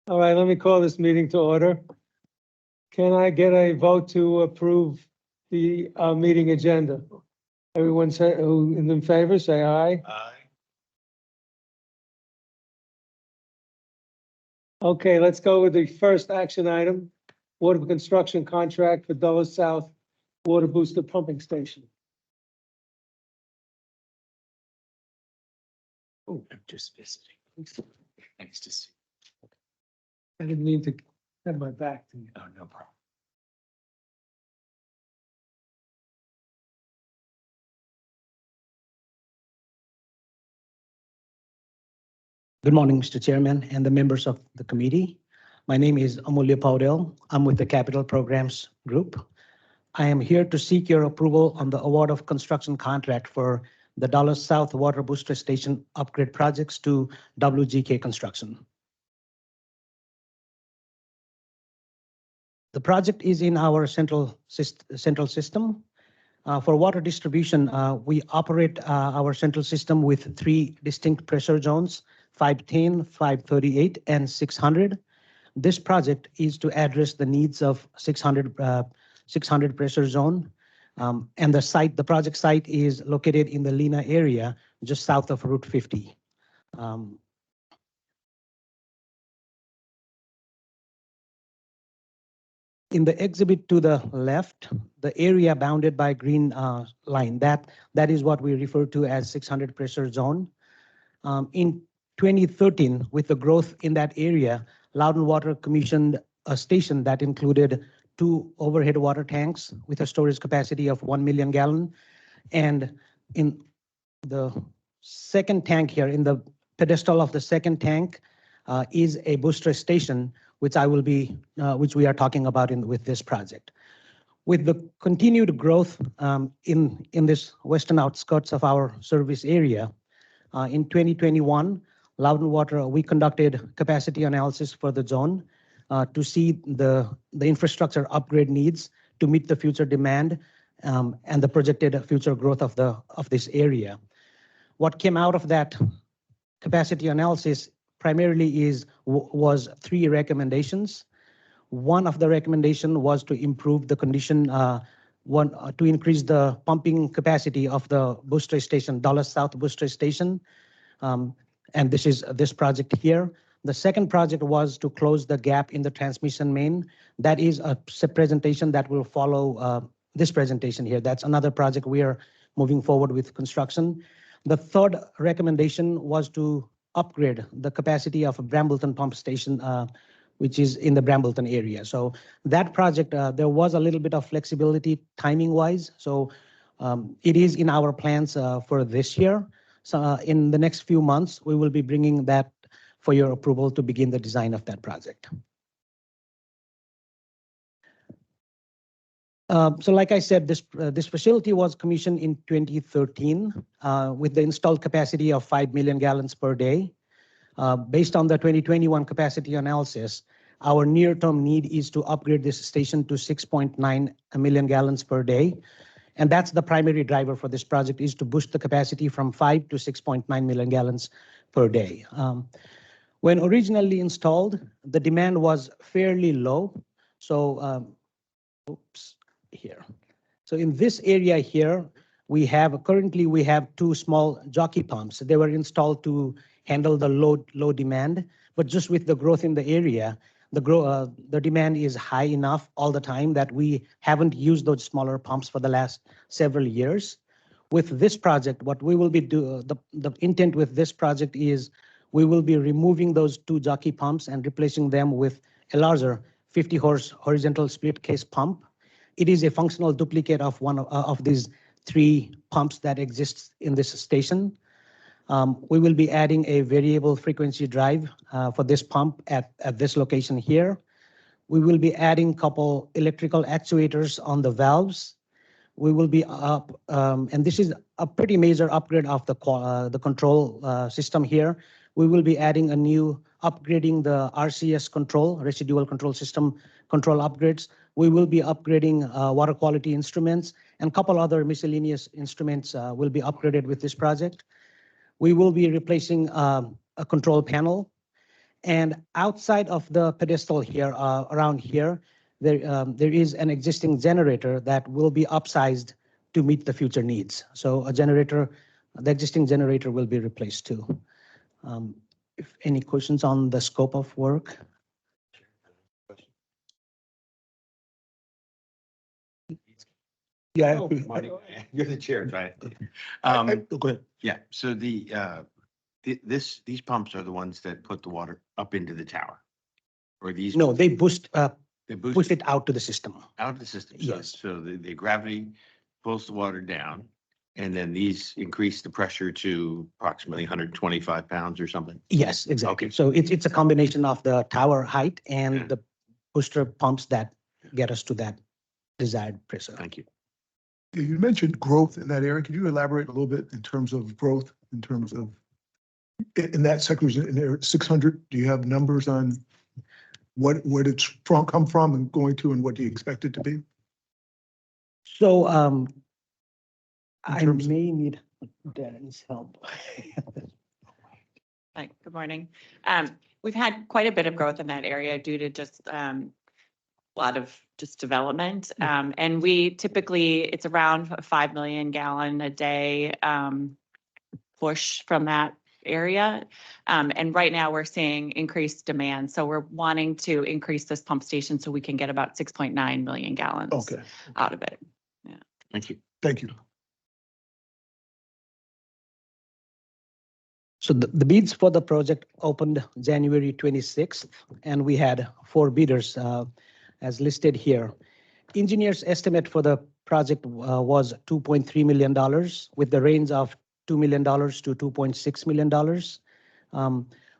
All right, let me call this meeting to order. Can I get a vote to approve the meeting agenda? Everyone say, who is in favor, say aye. Aye. Okay, let's go with the first action item, water construction contract for Dulles South Water Booster Pumping Station. Oh, I'm just visiting. Nice to see I didn't mean to have my back to you. you. Oh, no problem. Good morning, Mr. Chairman and the members of the committee. My name is Amulya Paudel. I'm with the Capital Programs Group. I am here to seek your approval on the award of construction contract for the Dulles South Water Booster Station upgrade projects to WGK Construction. The project is in our central system. For water distribution, we operate our central system with 3 distinct pressure zones, 510, 538, and 600. This project is to address the needs of 600 pressure zone. And the project site is located in the Lena area, just south of Route 50. In the exhibit to the left, the area bounded by green line, that is what we refer to as 600 pressure zone. In 2013, with the growth in that area, Loudon Water commissioned a station that included 2 overhead water tanks with a storage capacity of 1 million gallon. And in the second tank here, in the pedestal of the second tank, is a booster station, which we are talking about with this project. With the continued growth in this western outskirts of our service area, in 2021, Loudon Water, we conducted capacity analysis for the zone to see the infrastructure upgrade needs to meet the future demand and the projected future growth of this area. What came out of that capacity analysis primarily was 3 recommendations. One of the recommendation was to improve the condition, to increase the pumping capacity of the booster station, Dulles South Booster Station. And this is this project here. The second project was to close the gap in the transmission main. That is a presentation that will follow this presentation here. That's another project we are moving forward with construction. The third recommendation was to upgrade the capacity of a Brambleton pump station, which is in the Brambleton area. So that project, there was a little bit of flexibility timing-wise. So it is in our plans for this year. So in the next few months, we will be bringing that for your approval to begin the design of that project. So like I said, this facility was commissioned in 2013 with the installed capacity of 5 million gallons per day. Based on the 2021 capacity analysis, our near-term need is to upgrade this station to 6.9 million gallons per day. And that's the primary driver for this project, is to boost the capacity from 5 to 6.9 million gallons per day. When originally installed, the demand was fairly low. So, here. So in this area here, currently we have 2 small jockey pumps. They were installed to handle the low demand, but just with the growth in the area, the demand is high enough all the time that we haven't used those smaller pumps for the last several years. With this project, what we will be the intent with this project is we will be removing those 2 jockey pumps and replacing them with a larger 50 horse horizontal split case pump. It is a functional duplicate of one of these 3 pumps that exists in this station. We will be adding a variable frequency drive for this pump at this location here. We will be adding a couple electrical actuators on the valves. We will be and this is a pretty major upgrade of the control system here. We will be adding upgrading the RCS control, residual control system control upgrades. We will be upgrading water quality instruments, and a couple other miscellaneous instruments will be upgraded with this project. We will be replacing a control panel, And outside of the pedestal here, around here, there is an existing generator that will be upsized to meet the future needs. So a generator, the existing generator will be replaced too. If any questions on the scope of work? Yeah. Oh, You're the chair, right? Go ahead. Yeah, so these pumps are the ones that put the water up into the tower? Or these? No, they They push it out to the system. out of the system. Yes. So the gravity pulls the water down, and then these increase the pressure to approximately 125 pounds or something? Yes, exactly. Okay. So it's a combination of the tower height Yeah. and the booster pumps that get us to that desired pressure. Thank you. You mentioned growth in that area. Could you elaborate a little bit in terms of growth, in terms of in that sector, in there 600? Do you have numbers on what it's come from and going to, and what do you expect it to be? So I terms of- may need Darren's help. Hi, good morning. We've had quite a bit of growth in that area due to just a lot of just development. And we typically, it's around a 5 million gallon a day push from that area. And right now we're seeing increased demand. So we're wanting to increase this pump station so we can get about 6.9 million gallons Okay, out of it. Thank you. thank you. So the bids for the project opened January 26th, and we had 4 bidders as listed here. Engineers' estimate for the project was $2.3 million with the range of $2 million to $2.6 million.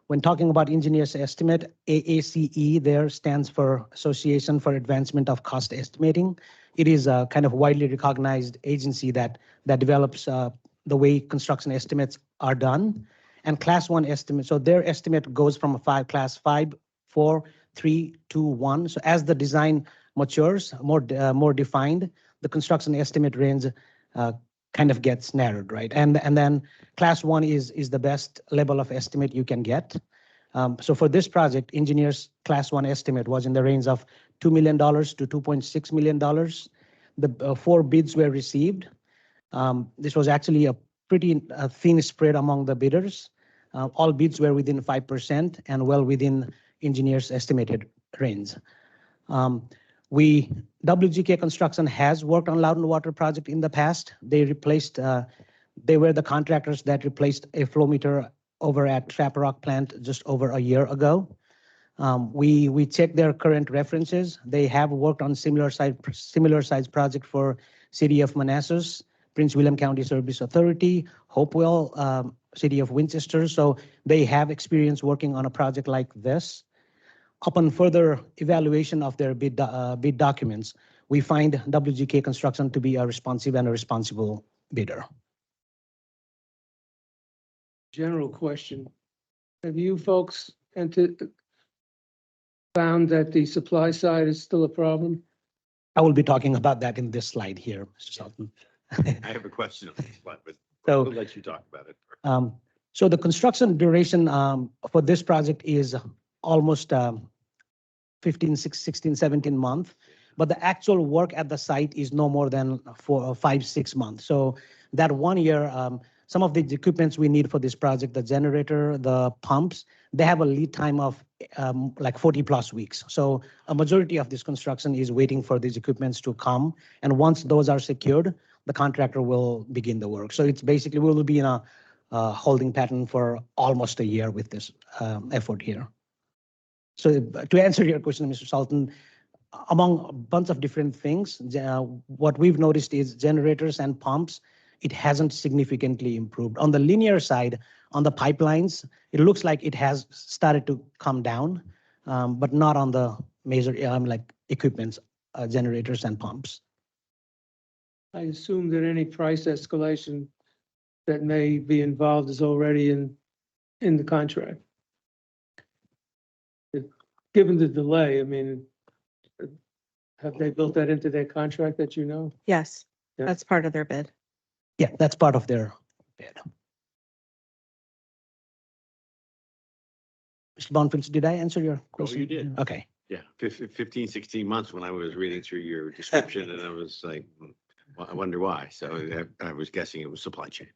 When talking about engineers' estimate, AACE there stands for Association for Advancement of Cost Estimating. It is a kind of widely recognized agency that develops the way construction estimates are done. And class 1 estimate, so their estimate goes from a class 5, 4, 3, 2, 1. So as the design matures, more defined, the construction estimate range kind of gets narrowed, right? And then class 1 is the best level of estimate you can get. So for this project, engineers' class 1 estimate was in the range of $2 million to $2.6 million. The 4 bids were received. This was actually a pretty thin spread among the bidders. All bids were within 5% and well within engineers' estimated range. WGK Construction has worked on Loudon Water project in the past. They were the contractors that replaced a flow meter over at Trap Rock plant just over a year ago. We checked their current references. They have worked on similar size project for City of Manassas, Prince William County Service Authority, Hopewell, City of Winchester. So they have experience working on a project like this. Upon further evaluation of their bid documents, we find WGK Construction to be a responsive and a responsible bidder. general question. Have you folks found that the supply side is still a problem? I will be talking about that in this slide here, Mr. Sultan. I have a question on this one, but So- we'll let you talk about it. So the construction duration for this project is almost 16, 17 months, but the actual work at the site is no more than 5, 6 months. So that 1 year, some of the equipments we need for this project, the generator, the pumps, they have a lead time of like 40 plus weeks. So a majority of this construction is waiting for these equipments to come. And once those are secured, the contractor will begin the work. So it's basically, we will be in a holding pattern for almost a year with this effort here. So to answer your question, Mr. Sultan, among a bunch of different things, what we've noticed is generators and pumps, it hasn't significantly improved. On the linear side, on the pipelines, it looks like it has started to come down, but not on the major like equipments, generators and pumps. I assume that any price escalation that may be involved is already in the contract. Given the delay, I mean, have they built that into their contract that you know? Yes, Yeah. that's part of their bid. Yeah, that's part of their bid. Mr. Bonfils, did I answer your question? you did. Okay. Yeah, 15, 16 months when I was reading through your description and I was like, I wonder why. So I was guessing it was supply chain.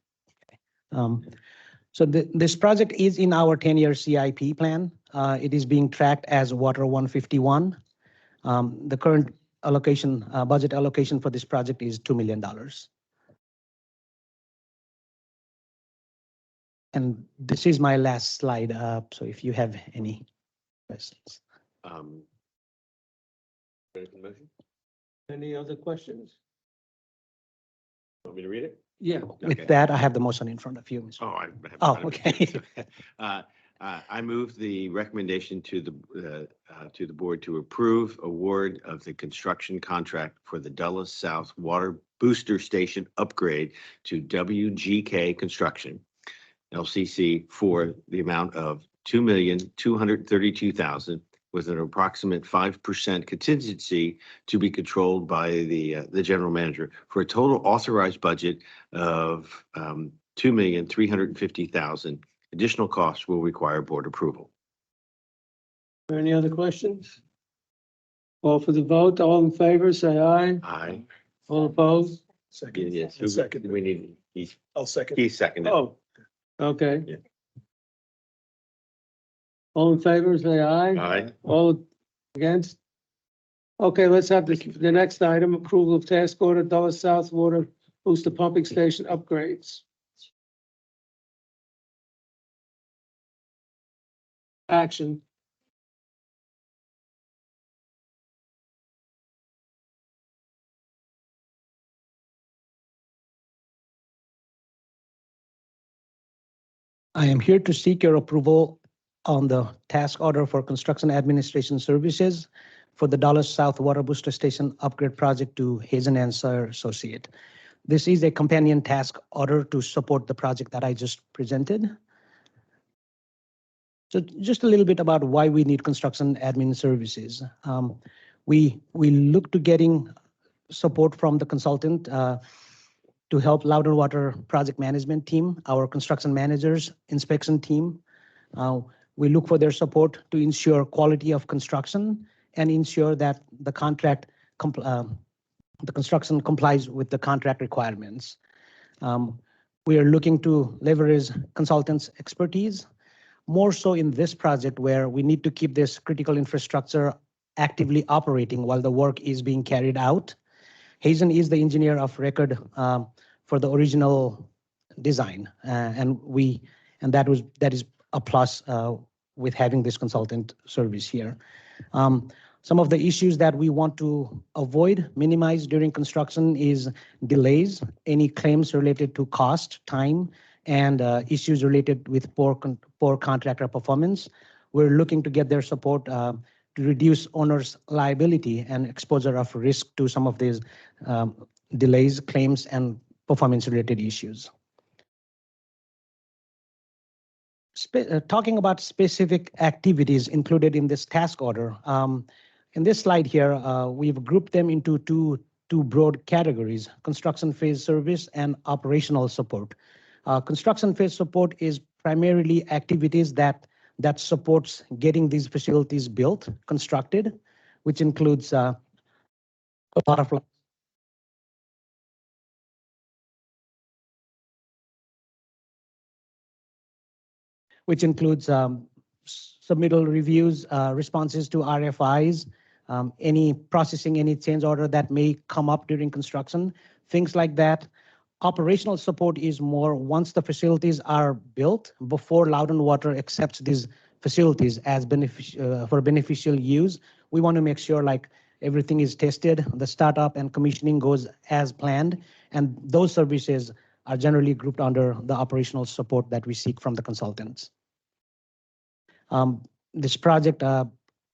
So this project is in our 10-year CIP plan. It is being tracked as Water 151. The current allocation, budget allocation for this project is $2 million. And this is my last slide. So if you have any questions. Um, ready for the motion? Any other questions? Want me to read it? Yeah. Okay. With that, I have the motion in front of you, Mr. Oh, I. Oh, have it okay. too. I move the recommendation to the board to approve award of the construction contract for the Dulles South Water Booster Station upgrade to WGK Construction, LCC, for the amount of $2,232,000 with an approximate 5% contingency to be controlled by the general manager for a total authorized budget of $2,350,000. Additional costs will require board approval. Any other questions? Call for the vote. All in favor, say aye. Aye. All opposed? Second. Yes. Second. We need, I'll second. he's seconded. Oh, okay. Yeah. All in favor, say aye. Aye. All against? Okay, let's have the next item, approval of task order Dulles South Water Booster Pumping Station upgrades. Action. I am here to seek your approval on the task order for construction administration services for the Dulles South Water Booster Station upgrade project to Hazen and Sawyer Associate. This is a companion task order to support the project that I just presented. So just a little bit about why we need construction admin services. We look to getting support from the consultant to help Loudoun Water project management team, our construction managers, inspection team. We look for their support to ensure quality of construction and ensure that the construction complies with the contract requirements. We are looking to leverage consultants' expertise, more so in this project where we need to keep this critical infrastructure actively operating while the work is being carried out. Hazen is the engineer of record for the original design, and that is a plus with having this consultant service here. Some of the issues that we want to avoid, minimize during construction is delays, any claims related to cost, time, and issues related with poor contractor performance. We're looking to get their support to reduce owners' liability and exposure of risk to some of these delays, claims, and performance-related issues. Talking about specific activities included in this task order, in this slide here, we've grouped them into two broad categories: construction phase service and operational support. Construction phase support is primarily activities that supports getting these facilities built, constructed, which includes a lot of submittal reviews, responses to RFIs, any processing, any change order that may come up during construction, things like that. Operational support is more once the facilities are built, before Loudoun Water accepts these facilities as for beneficial use. We want to make sure like everything is tested, the startup and commissioning goes as planned, and those services are generally grouped under the operational support that we seek from the consultants. This project,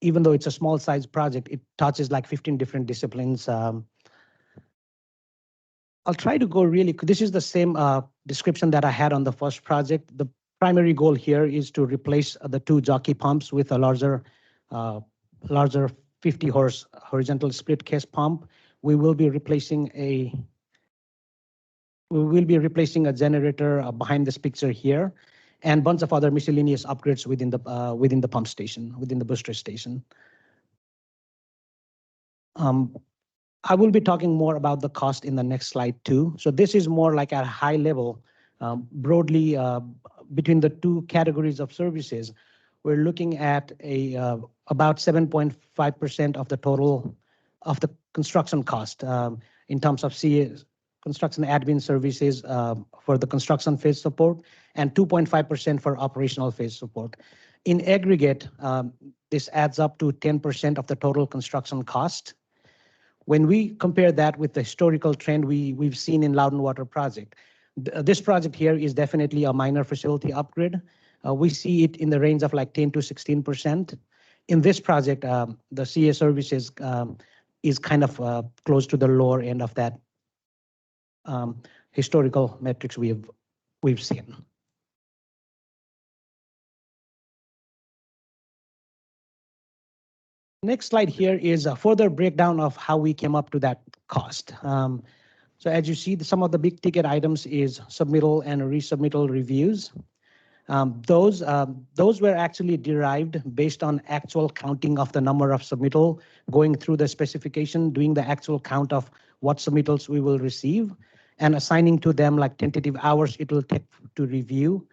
even though it's a small size project, it touches like 15 different disciplines. I'll try to go really, this is the same description that I had on the first project. The primary goal here is to replace the two jockey pumps with a larger 50 horse horizontal split case pump. We will be replacing a generator behind this picture here. and bunch of other miscellaneous upgrades within the pump station, within the booster station. I will be talking more about the cost in the next slide too. So this is more like at a high level, broadly between the two categories of services. We're looking at about 7.5% of the total of the construction cost in terms of construction admin services for the construction phase support and 2.5% for operational phase support. In aggregate, this adds up to 10% of the total construction cost. When we compare that with the historical trend we've seen in Loudon Water project, this project here is definitely a minor facility upgrade. We see it in the range of like 10 to 16%. In this project, the CA services is kind of close to the lower end of that historical metrics we've seen. Next slide here is a further breakdown of how we came up to that cost. So as you see, some of the big ticket items is submittal and resubmittal reviews. Those were actually derived based on actual counting of the number of submittal, going through the specification, doing the actual count of what submittals we will receive, and assigning to them like tentative hours it will take to review.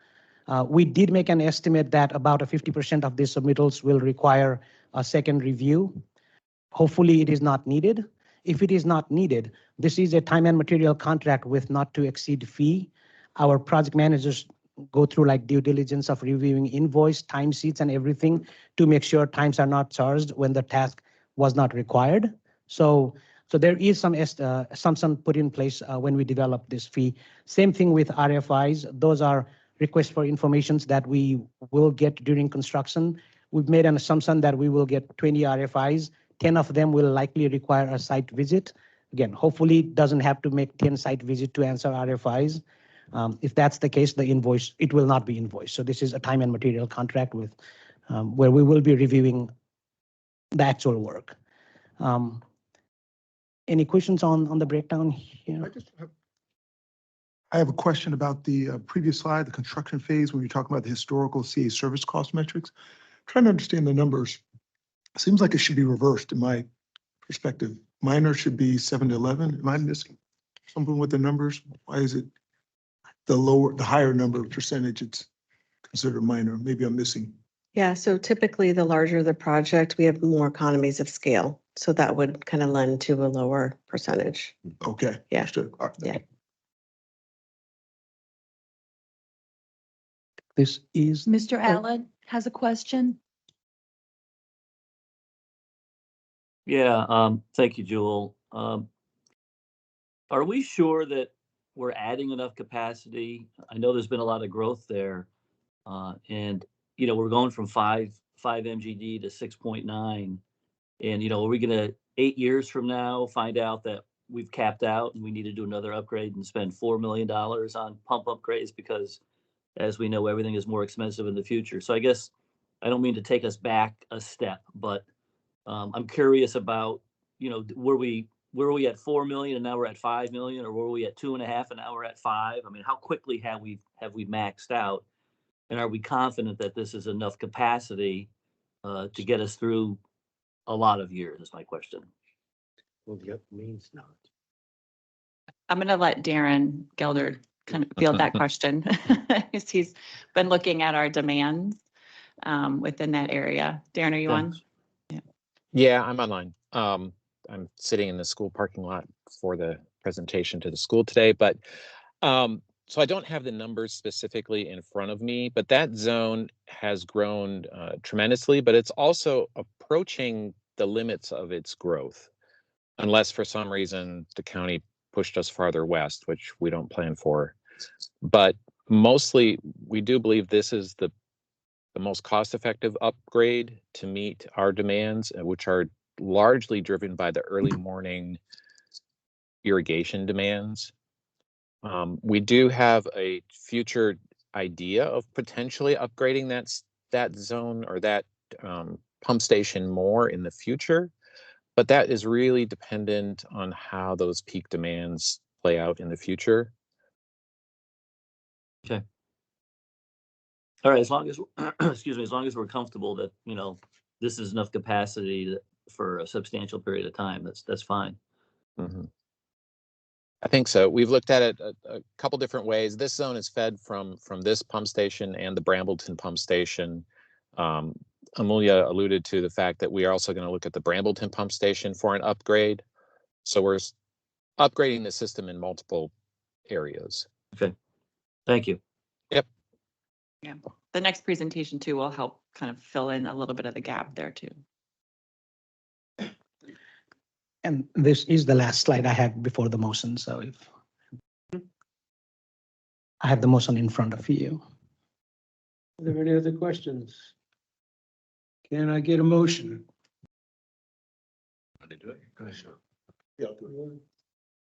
We did make an estimate that about 50% of these submittals will require a second review. Hopefully it is not needed. If it is not needed, this is a time and material contract with not to exceed fee. Our project managers go through like due diligence of reviewing invoice, time sheets and everything to make sure times are not charged when the task was not required. So there is some assumption put in place when we develop this fee. Same thing with RFIs. Those are requests for informations that we will get during construction. We've made an assumption that we will get 20 RFIs. 10 of them will likely require a site visit. Again, hopefully it doesn't have to make 10 site visits to answer RFIs. If that's the case, the invoice, it will not be invoiced. So this is a time and material contract with where we will be reviewing the actual work. Any questions on the breakdown here? I have a question about the previous slide, the construction phase, when you're talking about the historical CA service cost metrics. Trying to understand the numbers. Seems like it should be reversed in my perspective. Minor should be 7 to 11. Am I missing something with the numbers? Why is it the higher number of percentage it's considered minor? Maybe I'm missing. Yeah, so typically the larger the project, we have more economies of scale. So that would kind of lend to a lower percentage. Okay. Yeah. Understood. All right, thank Yeah. you. This is Mr. Allen has a question. Yeah, thank you, Jewel. Are we sure that we're adding enough capacity? I know there's been a lot of growth there. And, you know, we're going from 5 MGD to 6.9. And, you know, are we going to 8 years from now find out that we've capped out and we need to do another upgrade and spend $4 million on pump upgrades because, as we know, everything is more expensive in the future. So I guess I don't mean to take us back a step, but I'm curious about, you know, were we at 4 million and now we're at 5 million, or were we at 2.5 and now we're at 5? I mean, how quickly have we maxed out, and are we confident that this is enough capacity to get us through a lot of years? Is my question. Well, that means not. I'm going to let Darren Gelder kind of field that question. He's been looking at our demands within that area. Darren, are you on? Yeah, I'm online. I'm sitting in the school parking lot for the presentation to the school today, but so I don't have the numbers specifically in front of me, but that zone has grown tremendously, but it's also approaching the limits of its growth, unless for some reason the county pushed us farther west, which we don't plan for. But mostly, we do believe this is the most cost-effective upgrade to meet our demands, which are largely driven by the early morning irrigation demands. We do have a future idea of potentially upgrading that zone or that pump station more in the future, but that is really dependent on how those peak demands play out in the future. Okay. All right, as long as, excuse me, as long as we're comfortable that, this is enough capacity for a substantial period of time, that's fine. Mhm. I think so. We've looked at it a couple different ways. This zone is fed from this pump station and the Brambleton pump station. Amelia alluded to the fact that we are also going to look at the Brambleton pump station for an upgrade. So we're upgrading the system in multiple areas. Okay, thank you. Yep. Yeah, the next presentation too will help kind of fill in a little bit of the gap there too. And this is the last slide I had before the motion, so if I have the motion in front of you. Are there any other questions? Can I get a motion? Want to do it? Go ahead, Sean. Yeah, I'll do it.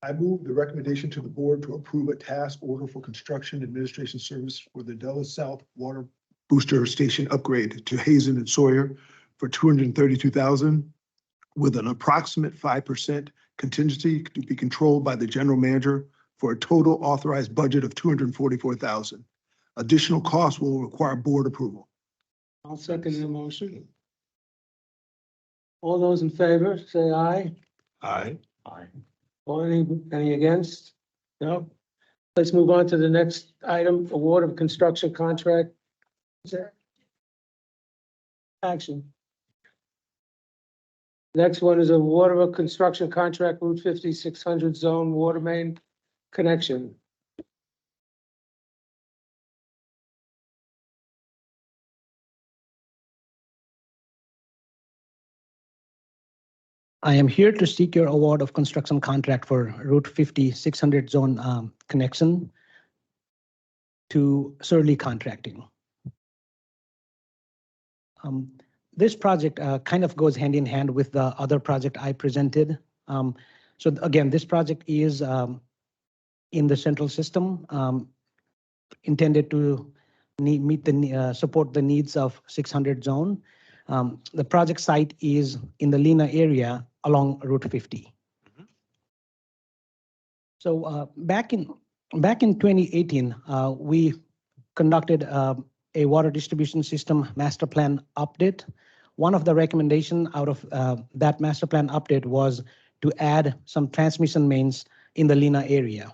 I move the recommendation to the board to approve a task order for construction administration service for the Dulles South Water Booster Station upgrade to Hazen and Sawyer for $232,000 with an approximate 5% contingency to be controlled by the general manager for a total authorized budget of $244,000. Additional costs will require board approval. I'll second the motion. All those in favor, say aye. Aye. Or any against? No? Let's move on to the next item, award of construction contract. Is there? Action. Next one is award of a construction contract, Route 5600 zone water main connection. I am here to seek your award of construction contract for Route 5600 zone connection to Surly Contracting. This project kind of goes hand in hand with the other project I presented. So again, this project is in the central system, intended to support the needs of 600 zone. The project site is in the Lena area along Route 50. So back in 2018, we conducted a water distribution system master plan update. One of the recommendations out of that master plan update was to add some transmission mains in the Lena area.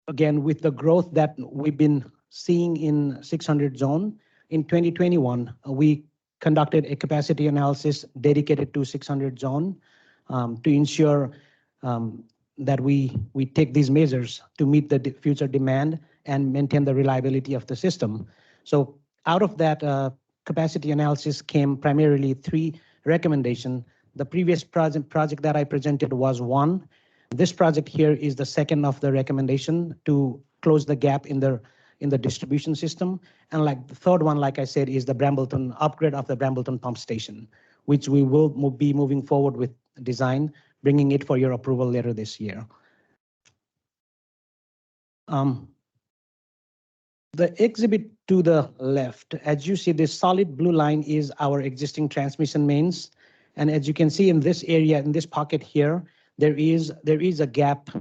Again, with the growth that we've been seeing in 600 zone, in 2021, we conducted a capacity analysis dedicated to 600 zone to ensure that we take these measures to meet the future demand and maintain the reliability of the system. So out of that capacity analysis came primarily 3 recommendations. The previous project that I presented was 1. This project here is the second of the recommendation to close the gap in the distribution system. And like the third one, like I said, is the Brambleton upgrade of the Brambleton pump station, which we will be moving forward with design, bringing it for your approval later this year. The exhibit to the left, as you see, this solid blue line is our existing transmission mains. And as you can see in this area, in this pocket here, there is a gap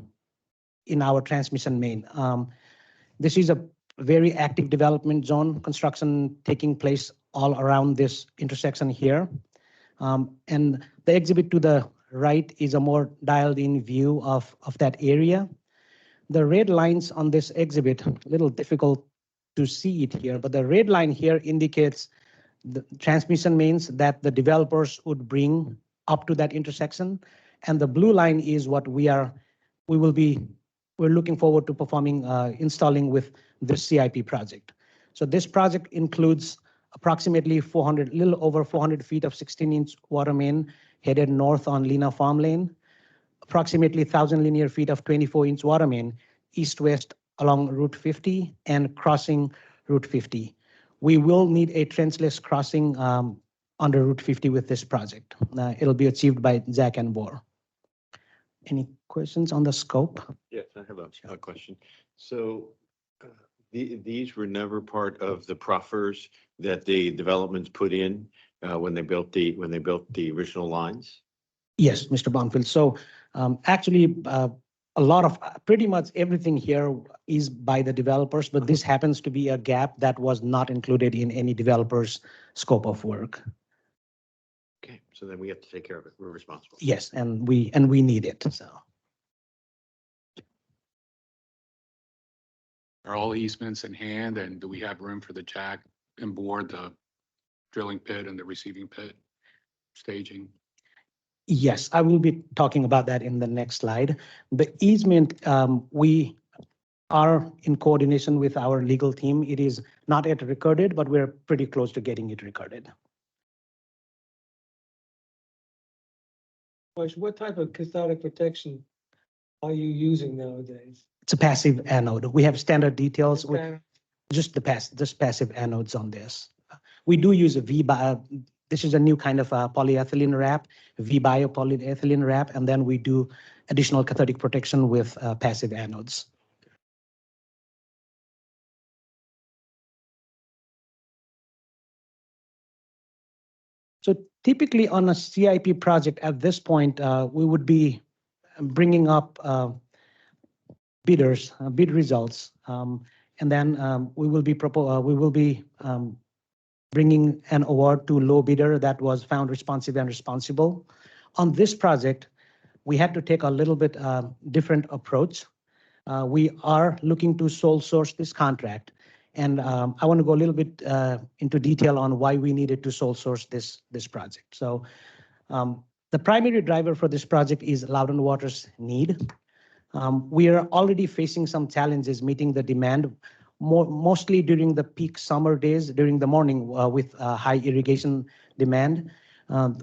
in our transmission main. This is a very active development zone, construction taking place all around this intersection here. And the exhibit to the right is a more dialed in view of that area. The red lines on this exhibit, a little difficult to see it here, but the red line here indicates the transmission mains that the developers would bring up to that intersection. And the blue line is what we're looking forward to performing, installing with this CIP project. So this project includes approximately little over 400 feet of 16-inch water main headed north on Lena Farm Lane, approximately 1,000 linear feet of 24-inch water main east-west along Route 50 and crossing Route 50. We will need a trenchless crossing under Route 50 with this project. It'll be achieved by Zach and Bohr. Any questions on the scope? Yes, I have a question. So these were never part of the proffers that the developments put in when they built the original lines? Yes, Mr. Bonfield. So actually, a lot of, pretty much everything here is by the developers, but this happens to be a gap that was not included in any developer's scope of work. Okay, so then we have to take care of it. We're responsible. Yes, and we need it, so. Are all easements in hand, and do we have room for the jack and bore the drilling pit and the receiving pit staging? Yes, I will be talking about that in the next slide. The easement, we are in coordination with our legal team. It is not yet recorded, but we're pretty close to getting it recorded. What type of cathodic protection are you using nowadays? It's a passive anode. We have standard details with Okay. just passive anodes on this. We do use a this is a new kind of polyethylene wrap, V-bio polyethylene wrap, and then we do additional cathodic protection with passive anodes. So typically on a CIP project at this point, we would be bringing up bid results, and then we will be bringing an award to low bidder that was found responsive and responsible. On this project, we had to take a little bit different approach. We are looking to sole source this contract. And I want to go a little bit into detail on why we needed to sole source this project. So the primary driver for this project is Loudoun Water's need. We are already facing some challenges meeting the demand, mostly during the peak summer days, during the morning with high irrigation demand.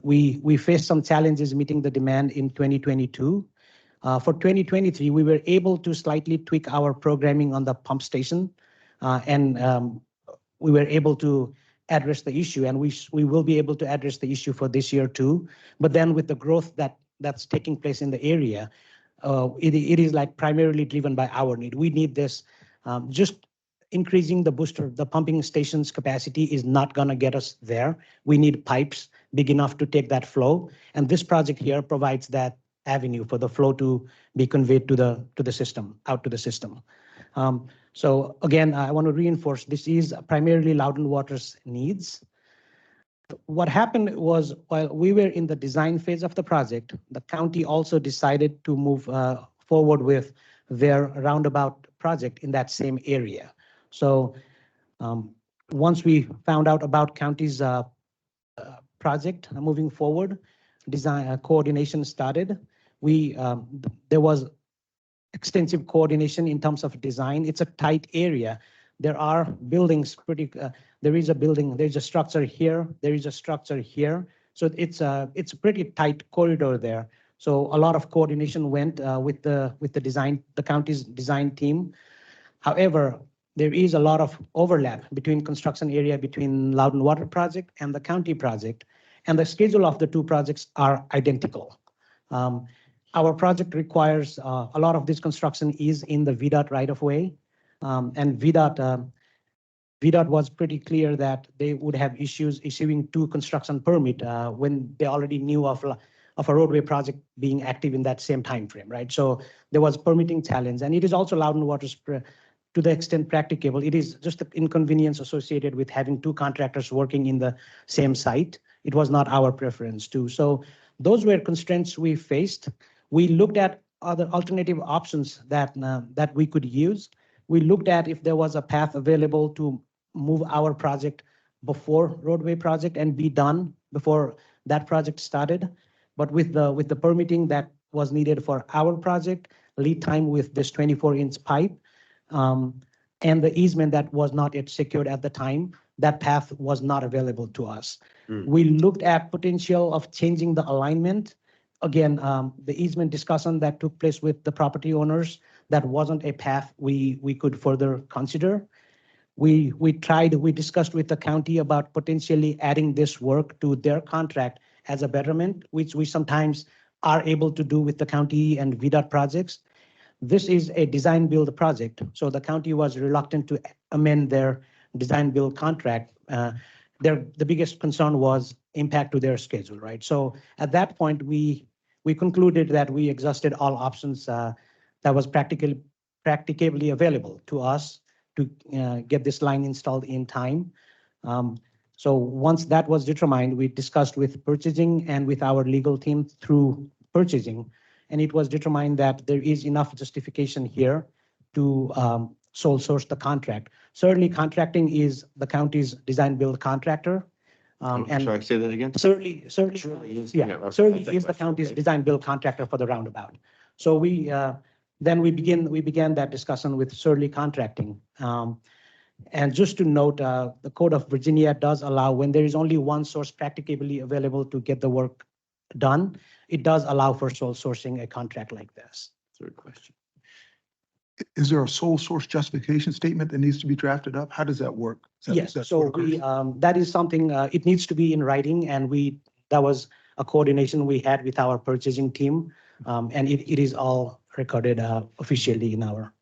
We faced some challenges meeting the demand in 2022. For 2023, we were able to slightly tweak our programming on the pump station, and we were able to address the issue, and we will be able to address the issue for this year too. But then with the growth that's taking place in the area, it is like primarily driven by our need. We need this. Just increasing the pumping station's capacity is not going to get us there. We need pipes big enough to take that flow, and this project here provides that avenue for the flow to be conveyed to the system, out to the system. So again, I want to reinforce this is primarily Loudoun Water's needs. What happened was while we were in the design phase of the project, the county also decided to move forward with their roundabout project in that same area. So once we found out about county's project moving forward, design coordination started. There was extensive coordination in terms of design. It's a tight area. There are buildings there is a building, there's a structure here, there is a structure here. So it's a pretty tight corridor there. So a lot of coordination went with the county's design team. However, there is a lot of overlap between construction area between Loudoun Water project and the county project, and the schedule of the two projects are identical. Our project requires a lot of this construction is in the VDOT right of way, and VDOT was pretty clear that they would have issues issuing two construction permit when they already knew of a roadway project being active in that same time frame, right? So there was permitting challenge, and it is also Loudoun Water's to the extent practicable. It is just the inconvenience associated with having two contractors working in the same site. It was not our preference too. So those were constraints we faced. We looked at other alternative options that we could use. We looked at if there was a path available to move our project before roadway project and be done before that project started. But with the permitting that was needed for our project, lead time with this 24-inch pipe, and the easement that was not yet secured at the time, that path was not available to us. We looked at potential of changing the alignment. Again, the easement discussion that took place with the property owners, that wasn't a path we could further consider. We discussed with the county about potentially adding this work to their contract as a betterment, which we sometimes are able to do with the county and VDOT projects. This is a design build project, so the county was reluctant to amend their design build contract. The biggest concern was impact to their schedule, right? So at that point, we concluded that we exhausted all options that was practicably available to us to get this line installed in time. So once that was determined, we discussed with purchasing and with our legal team through purchasing, and it was determined that there is enough justification here to sole source the contract. Certainly, contracting is the county's design build contractor. And Sorry, say that again? certainly, Shirley is- yeah, okay, certainly that's is the question, county's okay. design build contractor for the roundabout. So we began that discussion with Surly Contracting. And just to note, the Code of Virginia does allow when there is only one source practicably available to get the work done, it does allow for sole sourcing a contract like this. Third question. Is there a sole source justification statement that needs to be drafted up? How does that work? Yes, That's so what occurs? we, that is something, it needs to be in writing, and that was a coordination we had with our purchasing team. And it is all recorded officially in our.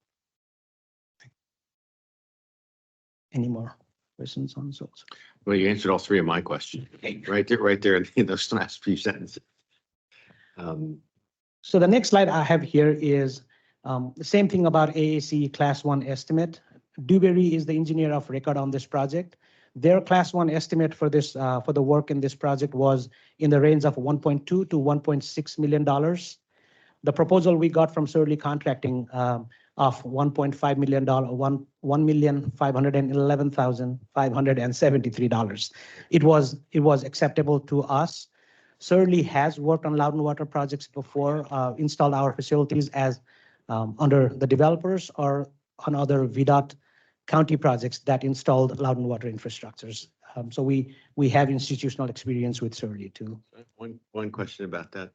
Any more questions on those? Well, you answered all three of my questions. Right there in those last few sentences. So the next slide I have here is the same thing about AAC Class 1 estimate. Dewberry is the engineer of record on this project. Their Class 1 estimate for this for the work in this project was in the range of $1.2 to $1.6 million. The proposal we got from Surly Contracting of $1.5 million, $1,511,573. It was acceptable to us. Surly has worked on Loudon Water projects before, installed our facilities as under the developers or on other VDOT county projects that installed Loudon Water infrastructures. So we have institutional experience with Surly too. One question about that.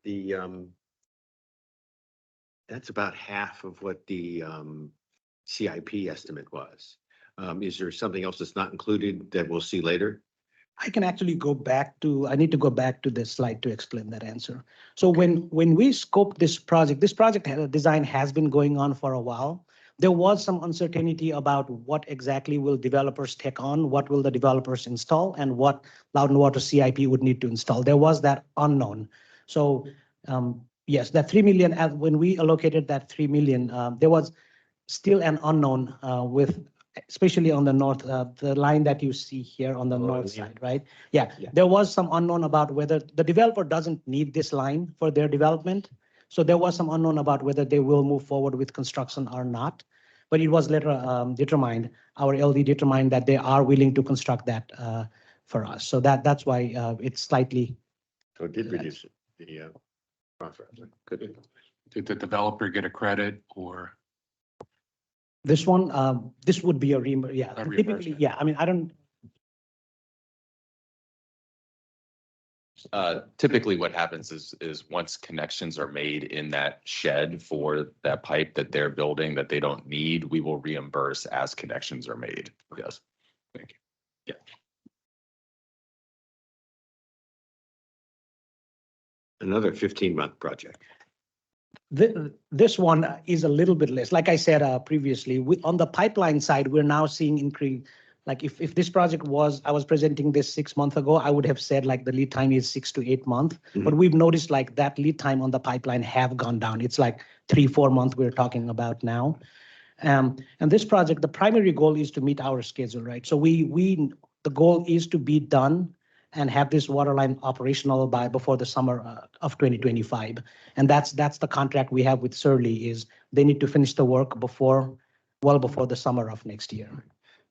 That's about half of what the CIP estimate was. Is there something else that's not included that we'll see later? I can actually I need to go back to this slide to explain that answer. So when we scoped this project design has been going on for a while. There was some uncertainty about what exactly will developers take on, what will the developers install, and what Loudon Water CIP would need to install. There was that unknown. So yes, that 3 million, when we allocated that 3 million, there was still an unknown especially on the north, the line that you see here on the north side, right? Yeah, there was some unknown about whether the developer doesn't need this line for their development. So there was some unknown about whether they will move forward with construction or not. But it was later determined, our LD determined that they are willing to construct that for us. So that's why it's slightly. So it did reduce it, the contract. Good. Did the developer get a credit or? This one, this would be a yeah. A Typically, reimbursement. yeah. I mean, I don't. Typically what happens is once connections are made in that shed for that pipe that they're building that they don't need, we will reimburse as connections are made. Yes. Thank you. Yeah. Another 15-month project. This one is a little bit less. Like I said previously, on the pipeline side, we're now seeing increase. Like if this project I was presenting this 6 months ago, I would have said like the lead time is 6 to 8 months. But we've noticed like that lead time on the pipeline have gone down. It's like 3-4 months we're talking about now. And this project, the primary goal is to meet our schedule, right? So the goal is to be done and have this water line operational before the summer of 2025. And that's the contract we have with Surly is they need to finish the work well before the summer of next year.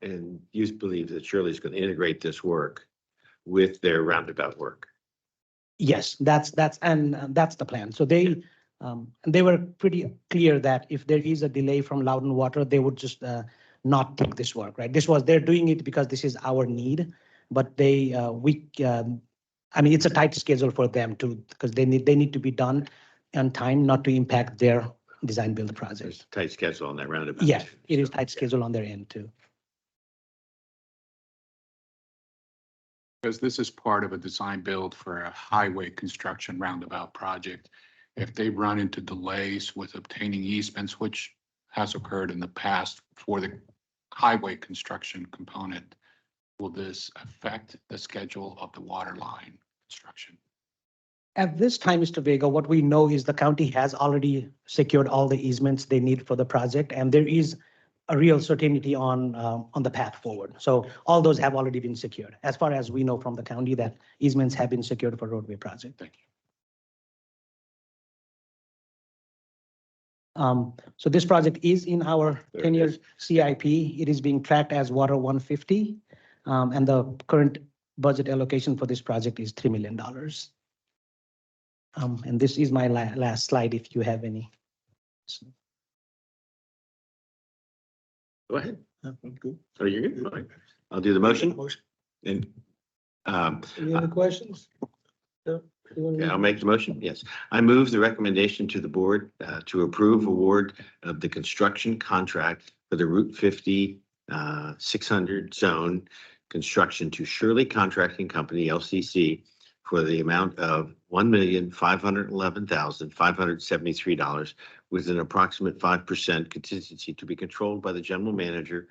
And you believe that Shirley's going to integrate this work with their roundabout work? Yes, that's the plan. So they were pretty clear that if there is a delay from Loudon Water, they would just not take this work, right? They're doing it because this is our need, but I mean, it's a tight schedule for them too, because they need to be done on time, not to impact their design build project. There's a tight schedule on that roundabout. Yeah, it is So, tight schedule on their end too. Because this is part of a design build for a highway construction roundabout project. If they run into delays with obtaining easements, which has occurred in the past for the highway construction component, will this affect the schedule of the water line construction? At this time, Mr. Vega, what we know is the county has already secured all the easements they need for the project, and there is a real certainty on the path forward. So all those have already been secured. As far as we know from the county, that easements have been secured for roadway project. Thank you. So this project is in our There it 10-year is. CIP. It is being tracked as Water 150. And the current budget allocation for this project is $3 million. And this is my last slide if you have any. Go ahead. Oh, you're good. All right. I'll do the motion. And, Any other questions? No? You wanna okay, read I'll it? make the motion. Yes. I move the recommendation to the board to approve award of the construction contract for the Route 50 600 zone construction to Shirley Contracting Company, LCC, for the amount of $1,511,573 with an approximate 5% contingency to be controlled by the general manager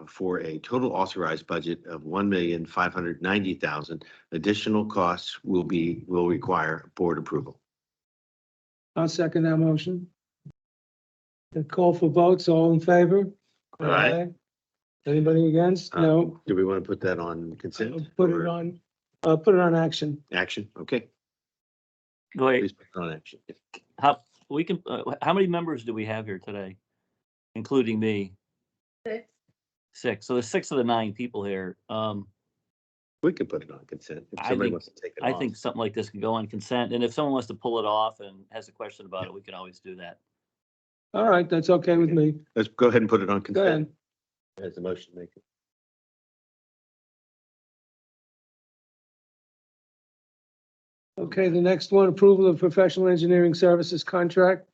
for a total authorized budget of $1,590,000. Additional costs will require board approval. I'll second that motion. The call for votes, all in favor? Aye. Anybody against? No. Do we want to put that on consent? Put it or on, action. Action, okay. Go ahead. Please put it on action. How, how many members do we have here today? Including me? Six. So there's 6 of the 9 people here. We could put it on consent if I somebody think- wants to take it I off. think something like this can go on consent, and if someone wants to pull it off and has a question about it, we can always do that. All right, that's okay with me. Let's go ahead and put it on Go consent ahead. as the motion maker. Okay, the next one, approval of professional engineering services contract,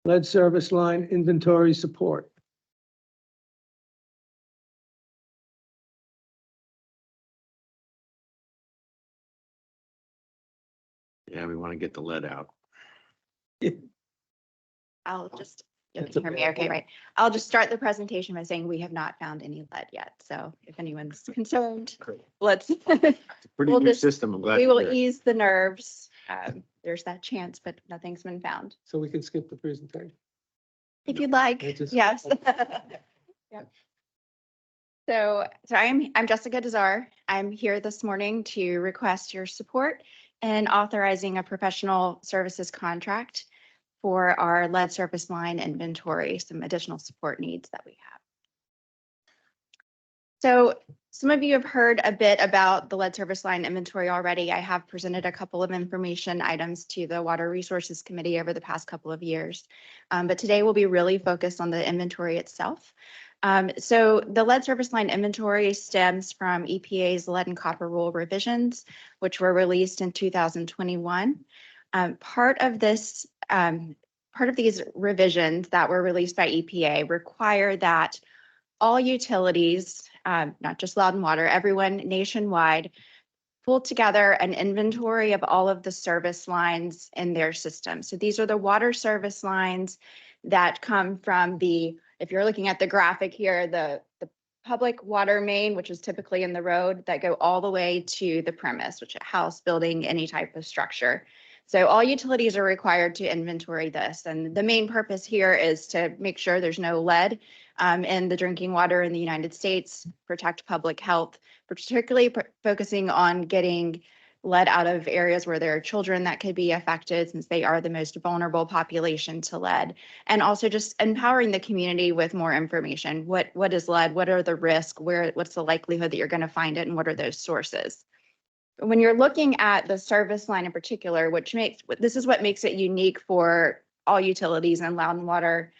lead service line inventory support. Yeah, we want to get the lead out. I'll just, you That's can hear me okay. okay, right? I'll just start the presentation by saying we have not found any lead yet. So if anyone's concerned, let's, It's a pretty We'll new just- system. I'm glad. we to will hear it. ease the nerves. There's that chance, but nothing's been found. So we can skip the presentation. If you'd like, We'll just- yes. Yep. So I'm Jessica Dezar. I'm here this morning to request your support in authorizing a professional services contract for our lead service line inventory, some additional support needs that we have. So some of you have heard a bit about the lead service line inventory already. I have presented a couple of information items to the Water Resources Committee over the past couple of years. But today we'll be really focused on the inventory itself. So the lead service line inventory stems from EPA's lead and copper rule revisions, which were released in 2021. Part of these revisions that were released by EPA require that all utilities, not just Loudon Water, everyone nationwide, pull together an inventory of all of the service lines in their system. So these are the water service lines that come from if you're looking at the graphic here, the public water main, which is typically in the road, that go all the way to the premise, which is a house, building, any type of structure. So all utilities are required to inventory this. And the main purpose here is to make sure there's no lead in the drinking water in the United States, protect public health, particularly focusing on getting lead out of areas where there are children that could be affected, since they are the most vulnerable population to lead. And also just empowering the community with more information. What is lead? What are the risks? What's the likelihood that you're going to find it? And what are those sources? When you're looking at the service line in particular, this is what makes it unique for all utilities and Loudon Water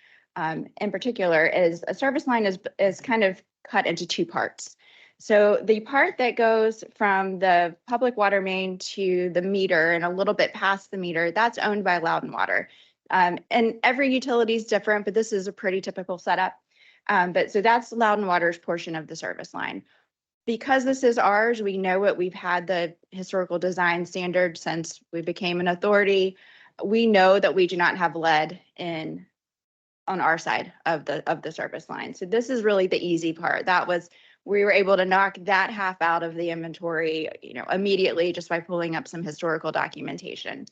in particular, is a service line is kind of cut into 2 parts. So the part that goes from the public water main to the meter and a little bit past the meter, that's owned by Loudon Water. And every utility is different, but this is a pretty typical setup. So that's Loudon Water's portion of the service line. Because this is ours, we know it. We've had the historical design standard since we became an authority. We know that we do not have lead on our side of the service line. So this is really the easy part. That was we were able to knock that half out of the inventory, immediately just by pulling up some historical documentation.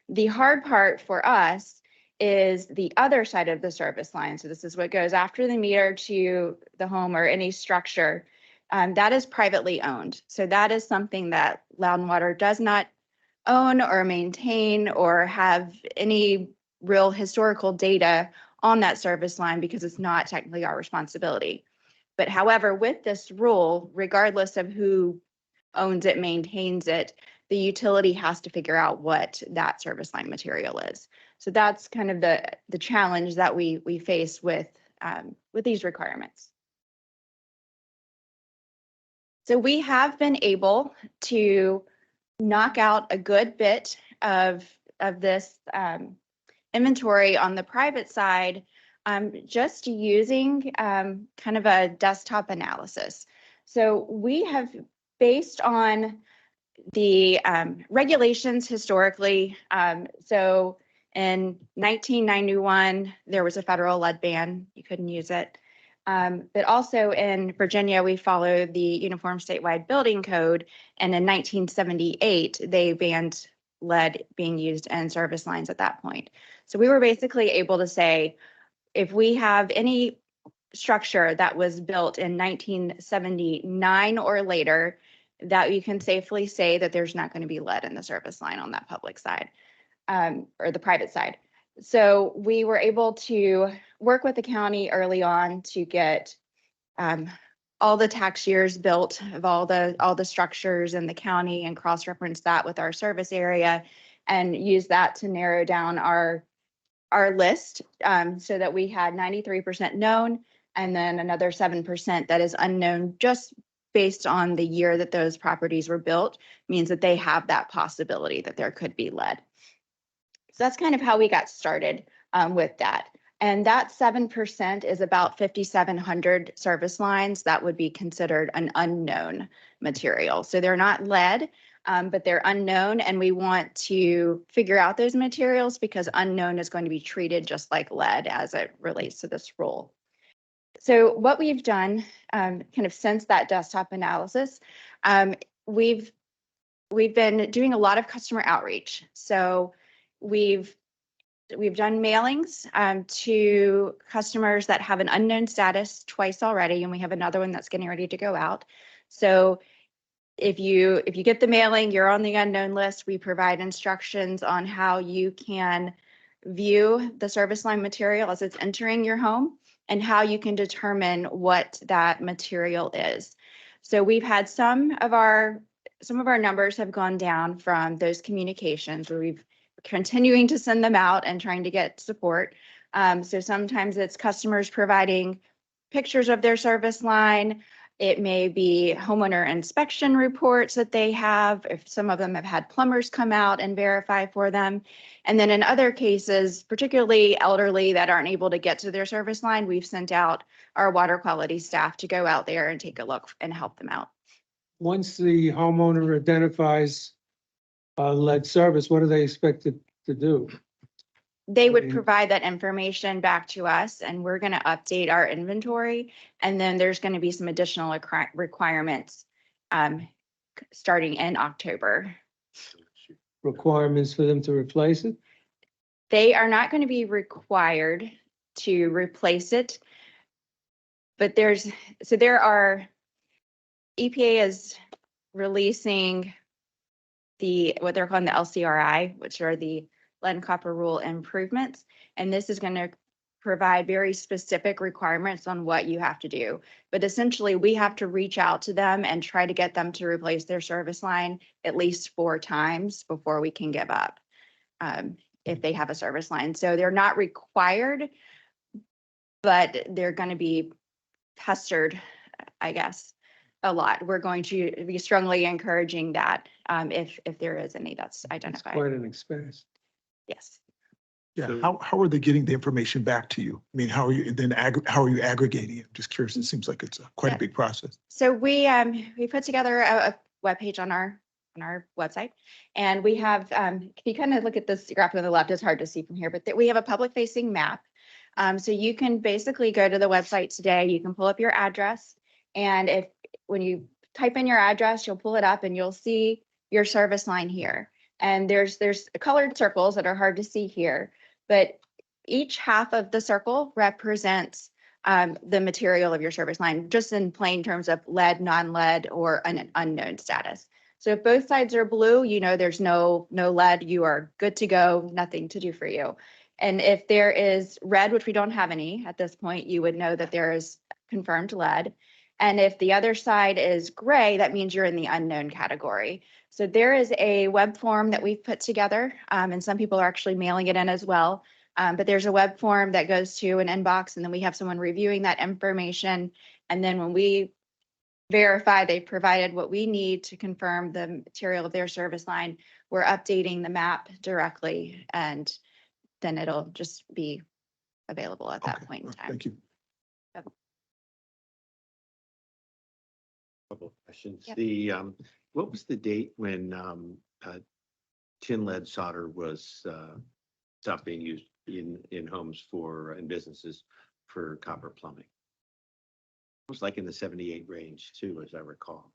The hard part for us is the other side of the service line. So this is what goes after the meter to the home or any structure. That is privately owned. So that is something that Loudon Water does not own or maintain or have any real historical data on that service line because it's not technically our responsibility. But however, with this rule, regardless of who owns it, maintains it, the utility has to figure out what that service line material is. So that's kind of the challenge that we face with these requirements. So we have been able to knock out a good bit of this inventory on the private side, just using kind of a desktop analysis. So we have, based on the regulations historically, so in 1991, there was a federal lead ban. You couldn't use it. But also in Virginia, we followed the Uniform Statewide Building Code. And in 1978, they banned lead being used in service lines at that point. So we were basically able to say, if we have any structure that was built in 1979 or later, that you can safely say that there's not going to be lead in the service line on that public side or the private side. So we were able to work with the county early on to get all the tax years built of all the structures in the county and cross-reference that with our service area and use that to narrow down our list so that we had 93% known and then another 7% that is unknown just based on the year that those properties were built means that they have that possibility that there could be lead. So that's kind of how we got started with that. And that 7% is about 5,700 service lines that would be considered an unknown material. So they're not lead, but they're unknown. And we want to figure out those materials because unknown is going to be treated just like lead as it relates to this rule. So what we've done kind of since that desktop analysis, we've been doing a lot of customer outreach. So we've done mailings to customers that have an unknown status twice already, and we have another one that's getting ready to go out. So if you get the mailing, you're on the unknown list. We provide instructions on how you can view the service line material as it's entering your home and how you can determine what that material is. So we've had some of our numbers have gone down from those communications where we've continuing to send them out and trying to get support. So sometimes it's customers providing pictures of their service line. It may be homeowner inspection reports that they have, if some of them have had plumbers come out and verify for them. And then in other cases, particularly elderly that aren't able to get to their service line, we've sent out our water quality staff to go out there and take a look and help them out. Once the homeowner identifies lead service, what are they expected to do? They would provide that information back to us and we're going to update our inventory. And then there's going to be some additional requirements starting in October. Requirements for them to replace it? They are not going to be required to replace it. But there are, EPA is releasing what they're calling the LCRI, which are the lead and copper rule improvements. And this is going to provide very specific requirements on what you have to do. But essentially, we have to reach out to them and try to get them to replace their service line at least 4 times before we can give up if they have a service line. So they're not required, but they're going to be pestered, I guess, a lot. We're going to be strongly encouraging that if there is any that's identified. It's quite an expense. Yes. Yeah, So- how are they getting the information back to you? I mean, how are you how are you aggregating it? I'm just curious. It seems like it's quite a big process. So we put together a webpage on our website, and we have if you kind of look at this graph on the left, it's hard to see from here, but we have a public facing map. So you can basically go to the website today. You can pull up your address, and when you type in your address, you'll pull it up and you'll see your service line here. And there's colored circles that are hard to see here, but each half of the circle represents the material of your service line, just in plain terms of lead, non-lead, or an unknown status. So if both sides are blue, you know there's no lead, you are good to go, nothing to do for you. And if there is red, which we don't have any at this point, you would know that there is confirmed lead. And if the other side is gray, that means you're in the unknown category. So there is a web form that we've put together, and some people are actually mailing it in as well. But there's a web form that goes to an inbox, and then we have someone reviewing that information. And then when we verify they provided what we need to confirm the material of their service line, we're updating the map directly, and then it'll just be available at that Okay, point in time. Thank you. Couple of questions. Yep. The, what was the date when tin lead solder was stopped being used in homes for, and businesses for copper plumbing? It was like in the 78 range too, as I recall.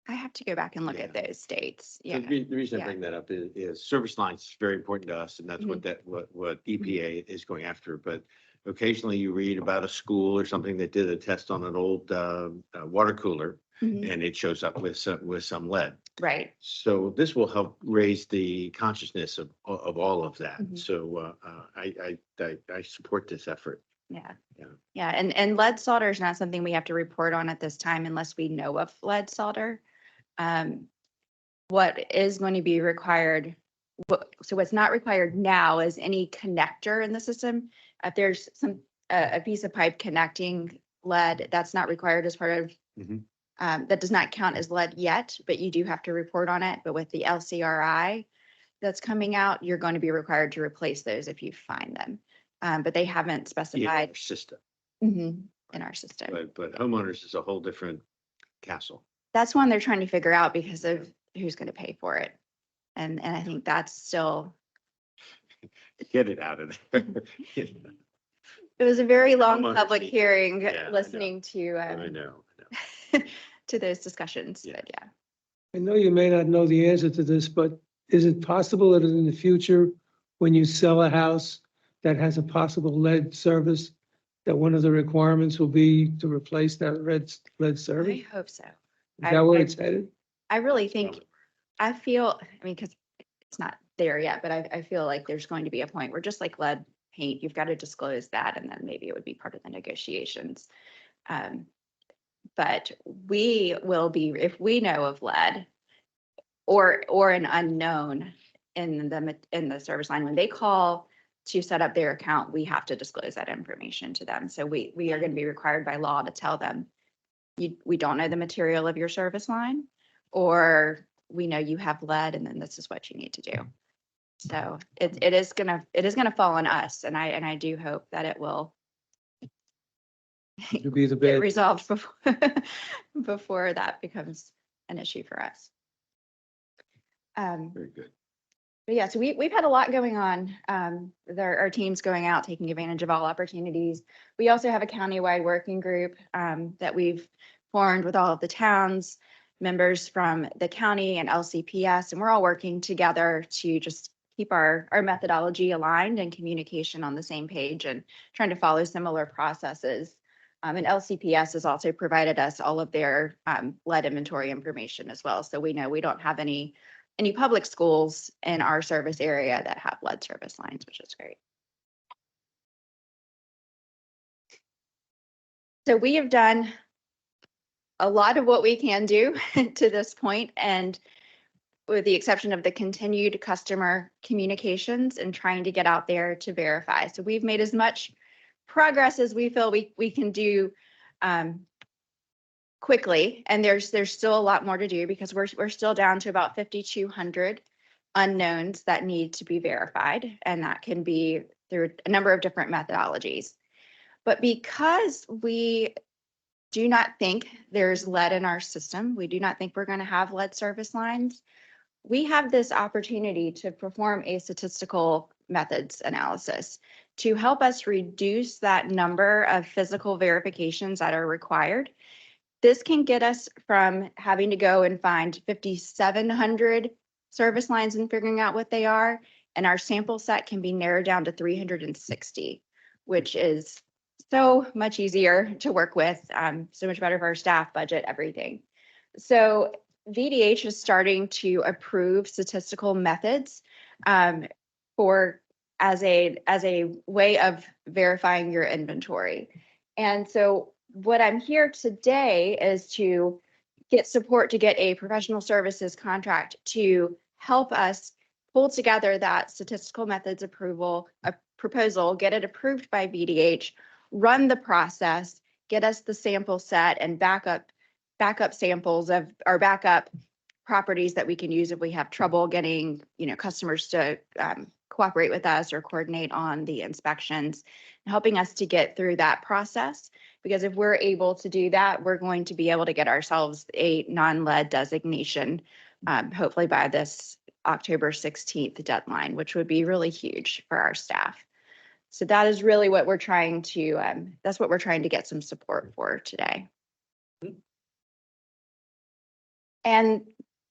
I have to go back and look at Yeah. those dates. So Yeah. the reason yeah. I bring that up is service lines is very important to us, and that's what what EPA is going after. But occasionally you read about a school or something that did a test on an old water cooler, Mhm. and it shows up with some lead. Right. So this will help raise the consciousness of all of that. Mhm. So I support this effort. Yeah. Yeah. Yeah. And lead solder is not something we have to report on at this time unless we know of lead solder. What is going to be required, so what's not required now is any connector in the system. If there's a piece of pipe connecting lead, that's not required as part of, Mhm. that does not count as lead yet, but you do have to report on it. But with the LCRI that's coming out, you're going to be required to replace those if you find them. But they haven't In specified our system, in our system. but homeowners is a whole different castle. That's one they're trying to figure out because of who's going to pay for it. And I think that's still, Get it out of there. it was a very long Homeowners public need- hearing, Yeah, I know. listening to, I know. to those discussions, Yeah. but yeah. I know you may not know the answer to this, but is it possible that in the future, when you sell a house that has a possible lead service, that one of the requirements will be to replace that lead service? I hope so. Is that where it's headed? I really think, I feel, I mean, because it's not there yet, but I feel like there's going to be a point where just like lead paint, you've got to disclose that, and then maybe it would be part of the negotiations. But we will be, if we know of lead or an unknown in the service line, when they call to set up their account, we have to disclose that information to them. So we are going to be required by law to tell them, we don't know the material of your service line, or we know you have lead, and then this is what you need to do. So it is gonna fall on us, and I do hope that it will To be the get bid. resolved before that becomes an issue for us. Very good. But yeah, so we've had a lot going on. Our team's going out, taking advantage of all opportunities. We also have a countywide working group that we've formed with all of the towns, members from the county and LCPS, and we're all working together to just keep our methodology aligned and communication on the same page and trying to follow similar processes. And LCPS has also provided us all of their lead inventory information as well. So we know we don't have any public schools in our service area that have lead service lines, which is great. So we have done a lot of what we can do to this point, and with the exception of the continued customer communications and trying to get out there to verify. So we've made as much progress as we feel we can do quickly, and there's still a lot more to do because we're still down to about 5,200 unknowns that need to be verified, and that can be through a number of different methodologies. But because we do not think there's lead in our system, we do not think we're going to have lead service lines, we have this opportunity to perform a statistical methods analysis to help us reduce that number of physical verifications that are required this can get us from having to go and find 5,700 service lines and figuring out what they are. And our sample set can be narrowed down to 360, which is so much easier to work with, so much better for our staff, budget, everything. So VDH is starting to approve statistical methods for as a way of verifying your inventory. And so what I'm here today is to get support to get a professional services contract to help us pull together that statistical methods approval, a proposal, get it approved by VDH, run the process, get us the sample set and backup samples of our backup properties that we can use if we have trouble getting, customers to cooperate with us or coordinate on the inspections, helping us to get through that process. Because if we're able to do that, we're going to be able to get ourselves a non-lead designation, hopefully by this October 16th deadline, which would be really huge for our staff. So that is really what we're trying to, that's what we're trying to get some support for today. And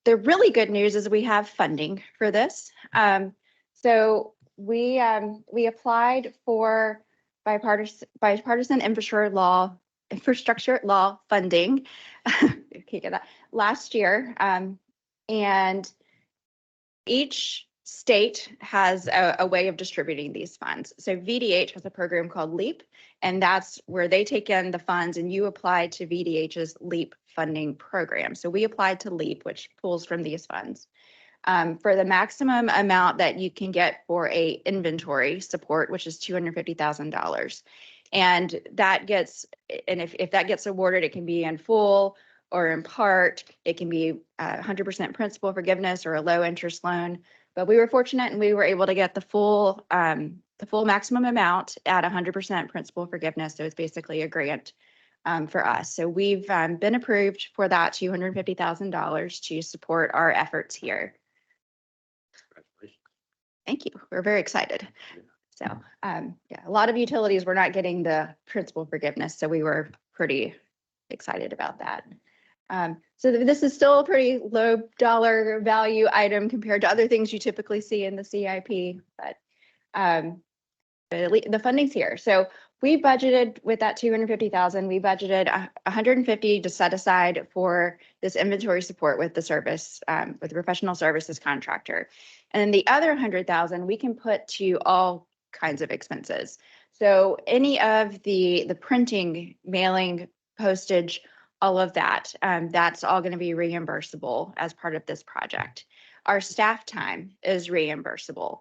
the really good news is we have funding for this. So we applied for bipartisan infrastructure law funding. Can't get that last year, and each state has a way of distributing these funds. So VDH has a program called LEAP, and that's where they take in the funds and you apply to VDH's LEAP funding program. So we applied to LEAP, which pulls from these funds. For the maximum amount that you can get for a inventory support, which is $250,000. And that gets, and if that gets awarded, it can be in full or in part. It can be 100% principal forgiveness or a low interest loan. But we were fortunate and we were able to get the full maximum amount at 100% principal forgiveness. So it's basically a grant for us. So we've been approved for that $250,000 to support our efforts here. Thank you. We're very excited. So yeah, a lot of utilities were not getting the principal forgiveness. So we were pretty excited about that. So this is still a pretty low dollar value item compared to other things you typically see in the CIP, but the funding's here. So we budgeted with that 250,000, we budgeted 150 to set aside for this inventory support with the service, with the professional services contractor. And then the other 100,000 we can put to all kinds of expenses. So any of the printing, mailing, postage, all of that, that's all going to be reimbursable as part of this project. Our staff time is reimbursable.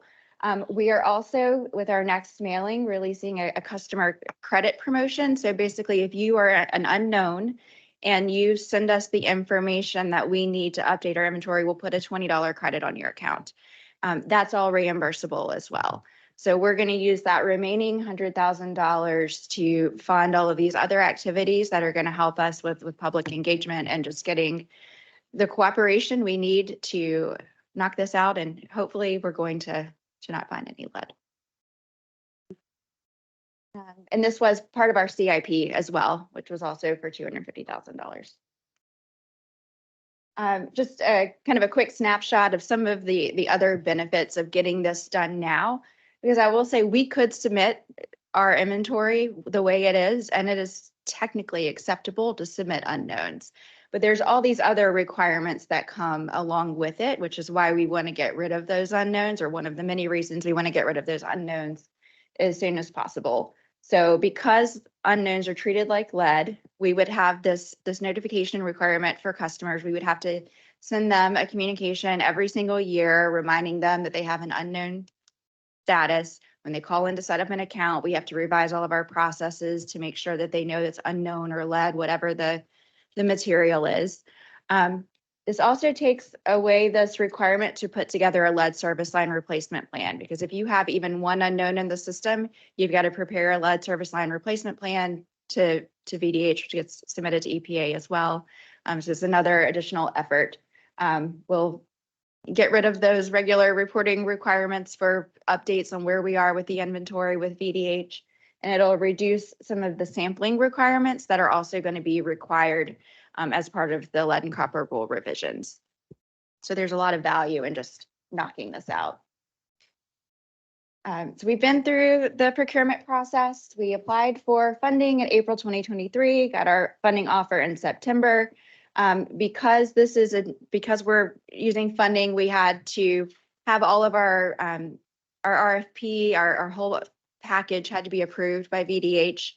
We are also, with our next mailing, releasing a customer credit promotion. So basically, if you are an unknown and you send us the information that we need to update our inventory, we'll put a $20 credit on your account. That's all reimbursable as well. So we're going to use that remaining $100,000 to fund all of these other activities that are going to help us with public engagement and just getting the cooperation we need to knock this out. And hopefully we're going to not find any lead. And this was part of our CIP as well, which was also for $250,000. Just a kind of a quick snapshot of some of the other benefits of getting this done now, because I will say we could submit our inventory the way it is, and it is technically acceptable to submit unknowns. But there's all these other requirements that come along with it, which is why we want to get rid of those unknowns, or one of the many reasons we want to get rid of those unknowns as soon as possible. So because unknowns are treated like lead, we would have this notification requirement for customers. We would have to send them a communication every single year reminding them that they have an unknown status. When they call in to set up an account, we have to revise all of our processes to make sure that they know it's unknown or lead, whatever the material is. This also takes away this requirement to put together a lead service line replacement plan, because if you have even one unknown in the system, you've got to prepare a lead service line replacement plan to VDH, which gets submitted to EPA as well. So it's another additional effort. We'll get rid of those regular reporting requirements for updates on where we are with the inventory with VDH, and it'll reduce some of the sampling requirements that are also going to be required as part of the lead and copper rule revisions. So there's a lot of value in just knocking this out. So we've been through the procurement process. We applied for funding in April 2023, got our funding offer in September. Because we're using funding, we had to have all of our RFP, our whole package had to be approved by VDH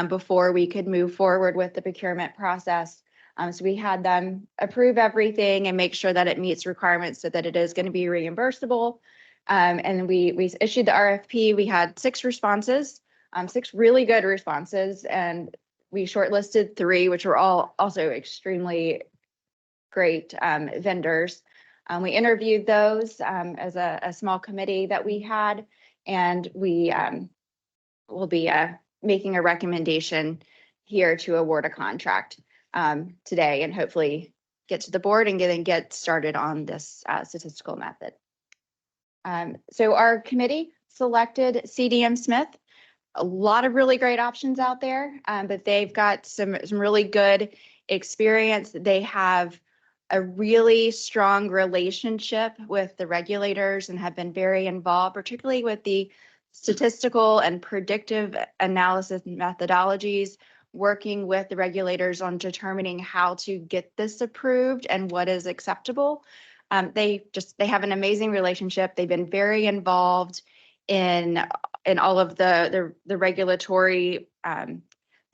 before we could move forward with the procurement process. So we had them approve everything and make sure that it meets requirements so that it is going to be reimbursable. And we issued the RFP. We had 6 responses, 6 really good responses, and we shortlisted 3, which were all also extremely great vendors. We interviewed those as a small committee that we had, and we will be making a recommendation here to award a contract today, and hopefully get to the board and get started on this statistical method. So our committee selected CDM Smith. A lot of really great options out there, but they've got some really good experience. They have a really strong relationship with the regulators and have been very involved, particularly with the statistical and predictive analysis methodologies, working with the regulators on determining how to get this approved and what is acceptable. They have an amazing relationship. They've been very involved in all of the regulatory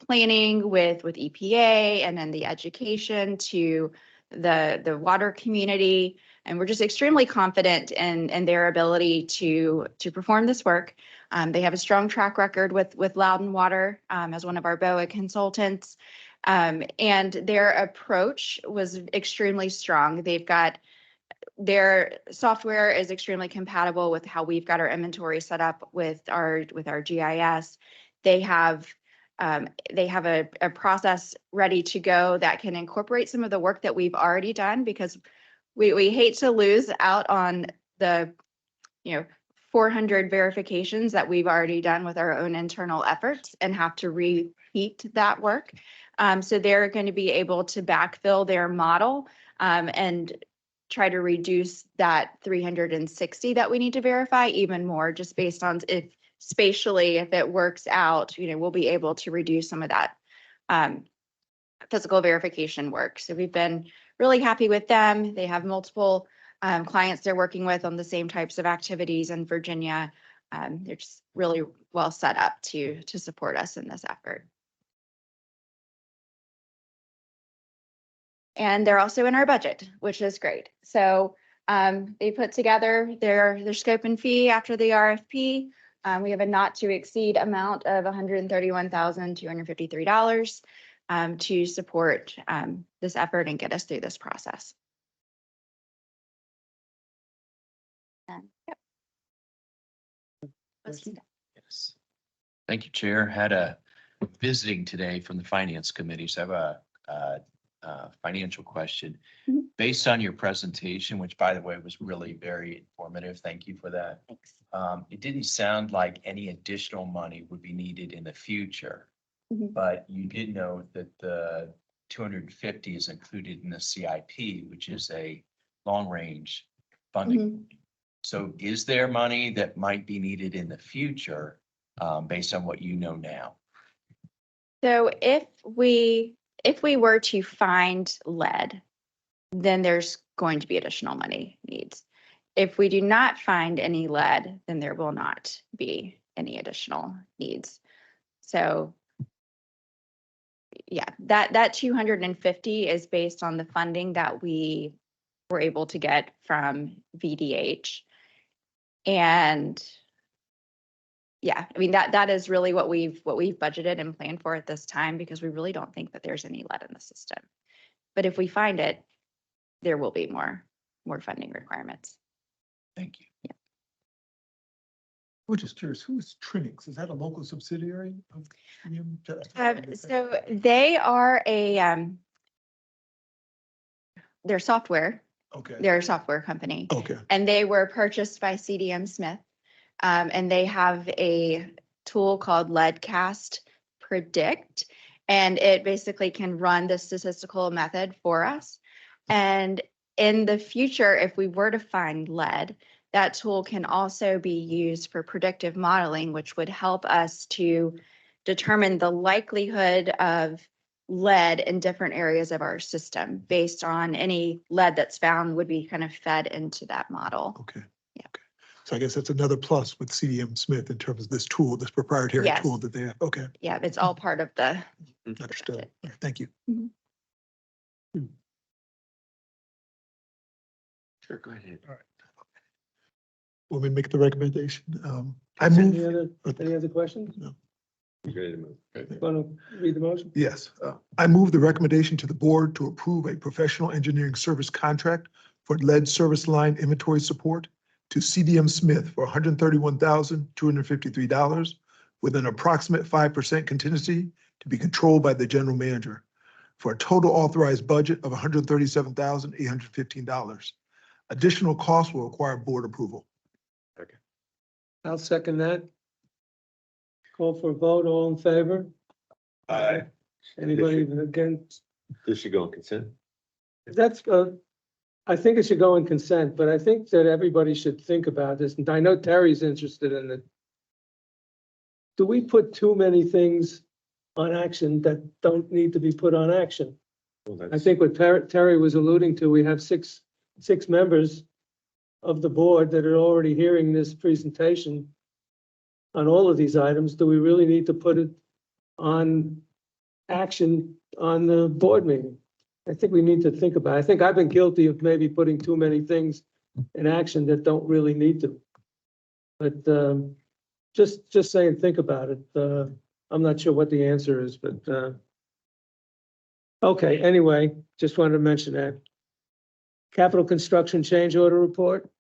planning with EPA, and then the education to the water community. And we're just extremely confident in their ability to perform this work. They have a strong track record with Loudon Water as one of our BOA consultants. And their approach was extremely strong. Their software is extremely compatible with how we've got our inventory set up with our GIS. They have a process ready to go that can incorporate some of the work that we've already done, because we hate to lose out on the 400 verifications that we've already done with our own internal efforts and have to repeat that work. So they're going to be able to backfill their model and try to reduce that 360 that we need to verify even more, just based on if it works out, we'll be able to reduce some of that physical verification work. So we've been really happy with them. They have multiple clients they're working with on the same types of activities in Virginia. They're just really well set up to support us in this effort. And they're also in our budget, which is great. So they put together their scope and fee after the RFP. We have a not to exceed amount of $131,253 to support this effort and get us through this process. Yep. Yes. Thank you, Chair. Had a visiting today from the Finance Committee, so I have a financial question. Mm-hmm. Based on your presentation, which by the way was really very informative, thank you for that. Thanks. It didn't sound like any additional money would be needed in the future, Mhm. but you did note that the 250 is included in the CIP, which is a long-range funding. Mhm. So is there money that might be needed in the future based on what you know now? So if we were to find lead, then there's going to be additional money needs. If we do not find any lead, then there will not be any additional needs. So yeah, that 250 is based on the funding that we were able to get from VDH. And yeah, I mean, that is really what we've budgeted and planned for at this time, because we really don't think that there's any lead in the system. But if we find it, there will be more funding requirements. Thank you. Yeah. We're just curious, who is Trinix? Is that a local subsidiary of? So they are their software. Okay. They're a software company. Okay. And they were purchased by CDM Smith. And they have a tool called LeadCast Predict. And it basically can run the statistical method for us. And in the future, if we were to find lead, that tool can also be used for predictive modeling, which would help us to determine the likelihood of lead in different areas of our system based on any lead that's found would be kind of fed into that model. Okay. Yeah. Okay. So I guess that's another plus with CDM Smith in terms of this tool, this proprietary Yes. tool that they have. Okay, Yeah, it's all part of the. understood. All right, thank you. Sure, go ahead. Want me to make the recommendation? I Any move, other questions? No. You ready to move? Want to read the motion? yes, I move the recommendation to the board to approve a professional engineering service contract for lead service line inventory support to CDM Smith for $131,253 with an approximate 5% contingency to be controlled by the general manager for a total authorized budget of $137,815. Additional costs will require board approval. I'll second that. Call for a vote, all in favor? Aye. Anybody against? This should go on consent. That's, I think it should go in consent, but I think that everybody should think about this, and I know Terry's interested in it. Do we put too many things on action that don't need to be put on action? Well, I think what Terry was alluding to, we have six members of the board that are already hearing this presentation on all of these items. Do we really need to put it on action on the board meeting? I think we need to think about it. I think I've been guilty of maybe putting too many things in action that don't really need to. But just saying, think about it. I'm not sure what the answer is, but okay, anyway, just wanted to mention that. Capital construction change order report.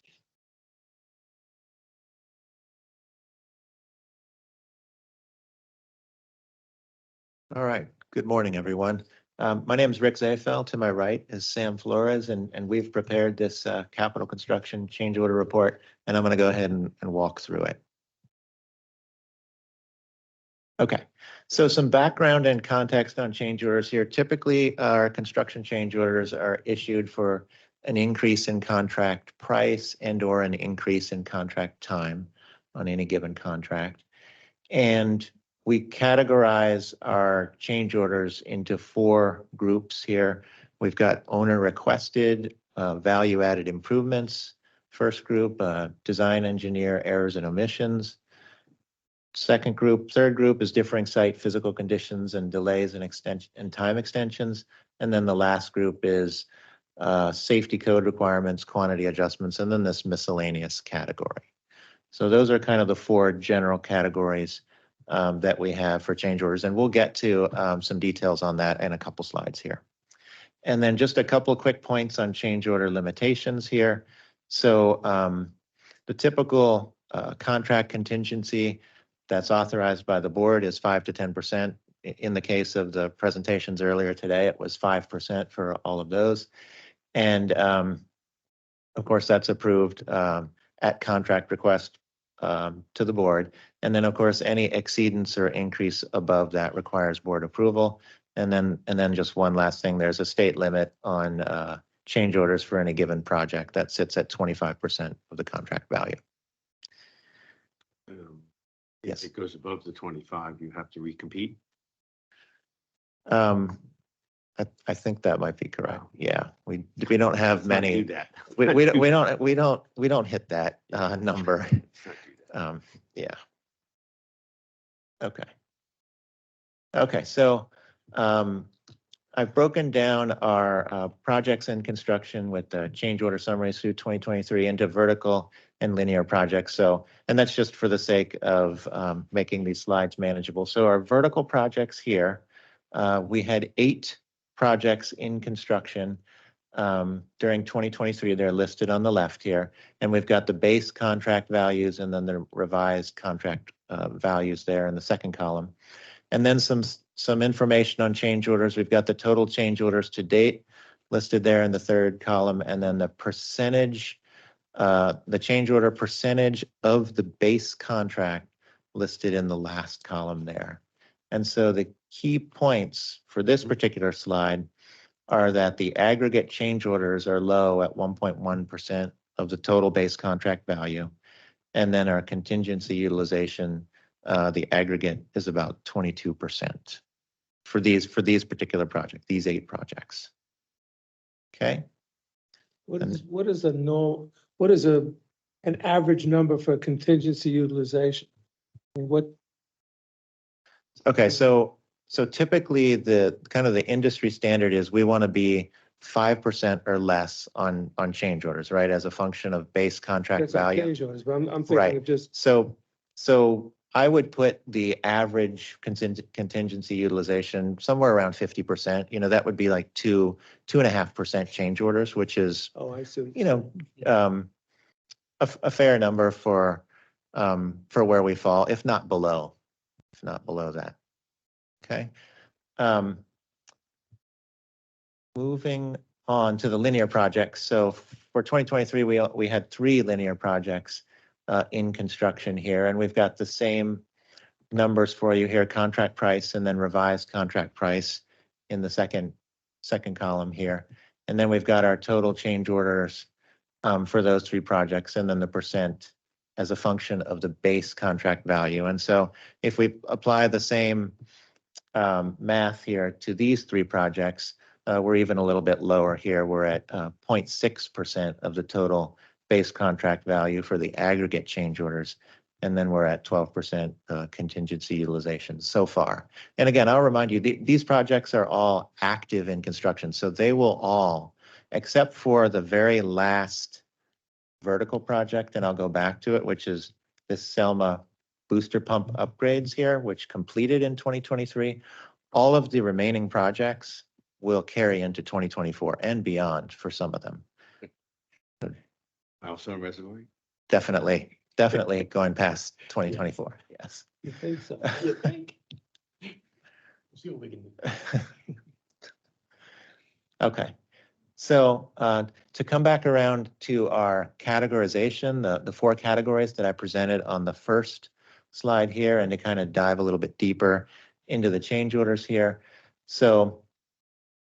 All right. Good morning, everyone. My name is Rick Zayfeld. To my right is Sam Flores, and we've prepared this capital construction change order report, and I'm going to go ahead and walk through it. Okay, so some background and context on change orders here. Typically, our construction change orders are issued for an increase in contract price and or an increase in contract time on any given contract. And we categorize our change orders into 4 groups here. We've got owner requested, value added improvements. First group, design engineer errors and omissions. Second group, third group is differing site physical conditions and delays and extension and time extensions. And then the last group is safety code requirements, quantity adjustments, and then this miscellaneous category. So those are kind of the 4 general categories that we have for change orders. And we'll get to some details on that in a couple slides here. And then just a couple of quick points on change order limitations here. So the typical contract contingency that's authorized by the board is 5 to 10%. In the case of the presentations earlier today, it was 5% for all of those. And of course, that's approved at contract request to the board. And then, of course, any exceedance or increase above that requires board approval. And then just one last thing, there's a state limit on change orders for any given project that sits at 25% of the contract value. Yes. If it goes above the 25, you have to recompete. I think that might be correct. Yeah, we don't have Let's not many. do that. We don't hit that number. Yeah. Okay. Okay, so I've broken down our projects in construction with the change order summaries through 2023 into vertical and linear projects. So, and that's just for the sake of making these slides manageable. So our vertical projects here, we had 8 projects in construction during 2023. They're listed on the left here, and we've got the base contract values and then the revised contract values there in the second column. And then some information on change orders. We've got the total change orders to date listed there in the third column, and then the percentage, the change order percentage of the base contract listed in the last column there. And so the key points for this particular slide are that the aggregate change orders are low at 1.1% of the total base contract value. And then our contingency utilization, the aggregate is about 22% for these particular projects, these 8 projects. Okay. What is an average number for contingency utilization? And what, Okay, so typically the kind of the industry standard is we want to be 5% or less on change orders, right? As a function of base contract that's on value. change orders, but I'm thinking Right. of just, So I would put the average contingency utilization somewhere around 50%. You know, that would be like 2.5% change orders, which is, oh, I see. you know, a fair number for where we fall, if not below that. Okay. Moving on to the linear projects. So for 2023, we had 3 linear projects in construction here, and we've got the same numbers for you here: contract price and then revised contract price in the second column here. And then we've got our total change orders for those 3 projects, and then the percent as a function of the base contract value. And so if we apply the same math here to these 3 projects, we're even a little bit lower here. We're at 0.6% of the total base contract value for the aggregate change orders. And then we're at 12% contingency utilization so far. And again, I'll remind you, these projects are all active in construction. So they will all, except for the very last vertical project, and I'll go back to it, which is this Selma booster pump upgrades here, which completed in 2023. All of the remaining projects will carry into 2024 and beyond for some of them. Milestone Reservoir? Definitely going past 2024, yes. You think so? You think? See what we can do. Okay, so to come back around to our categorization, the 4 categories that I presented on the first slide here, and to kind of dive a little bit deeper into the change orders here. So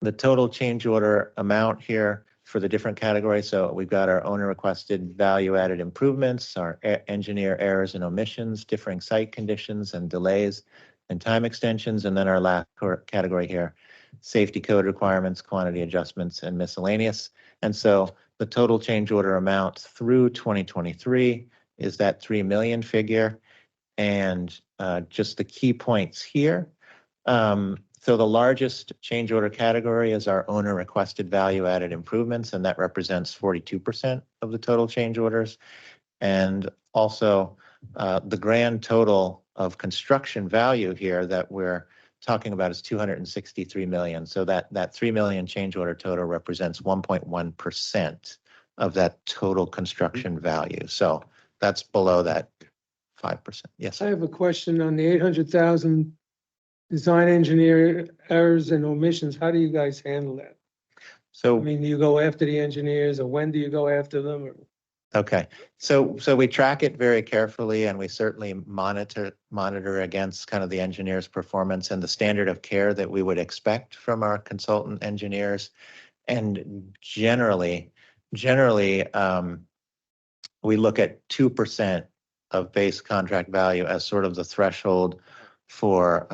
the total change order amount here for the different categories. So we've got our owner requested value added improvements, our engineer errors and omissions, differing site conditions and delays and time extensions. And then our last category here, safety code requirements, quantity adjustments, and miscellaneous. And so the total change order amount through 2023 is that 3 million figure. And just the key points here. So the largest change order category is our owner requested value added improvements, and that represents 42% of the total change orders. And also the grand total of construction value here that we're talking about is 263 million. So that 3 million change order total represents 1.1% of that total construction value. So that's below that 5%. Yes. I have a question on the 800,000 design engineer errors and omissions. How do you guys handle that? So, I mean, do you go after the engineers, or when do you go after them? Or okay, so we track it very carefully, and we certainly monitor against kind of the engineer's performance and the standard of care that we would expect from our consultant engineers. And generally, we look at 2% of base contract value as sort of the threshold for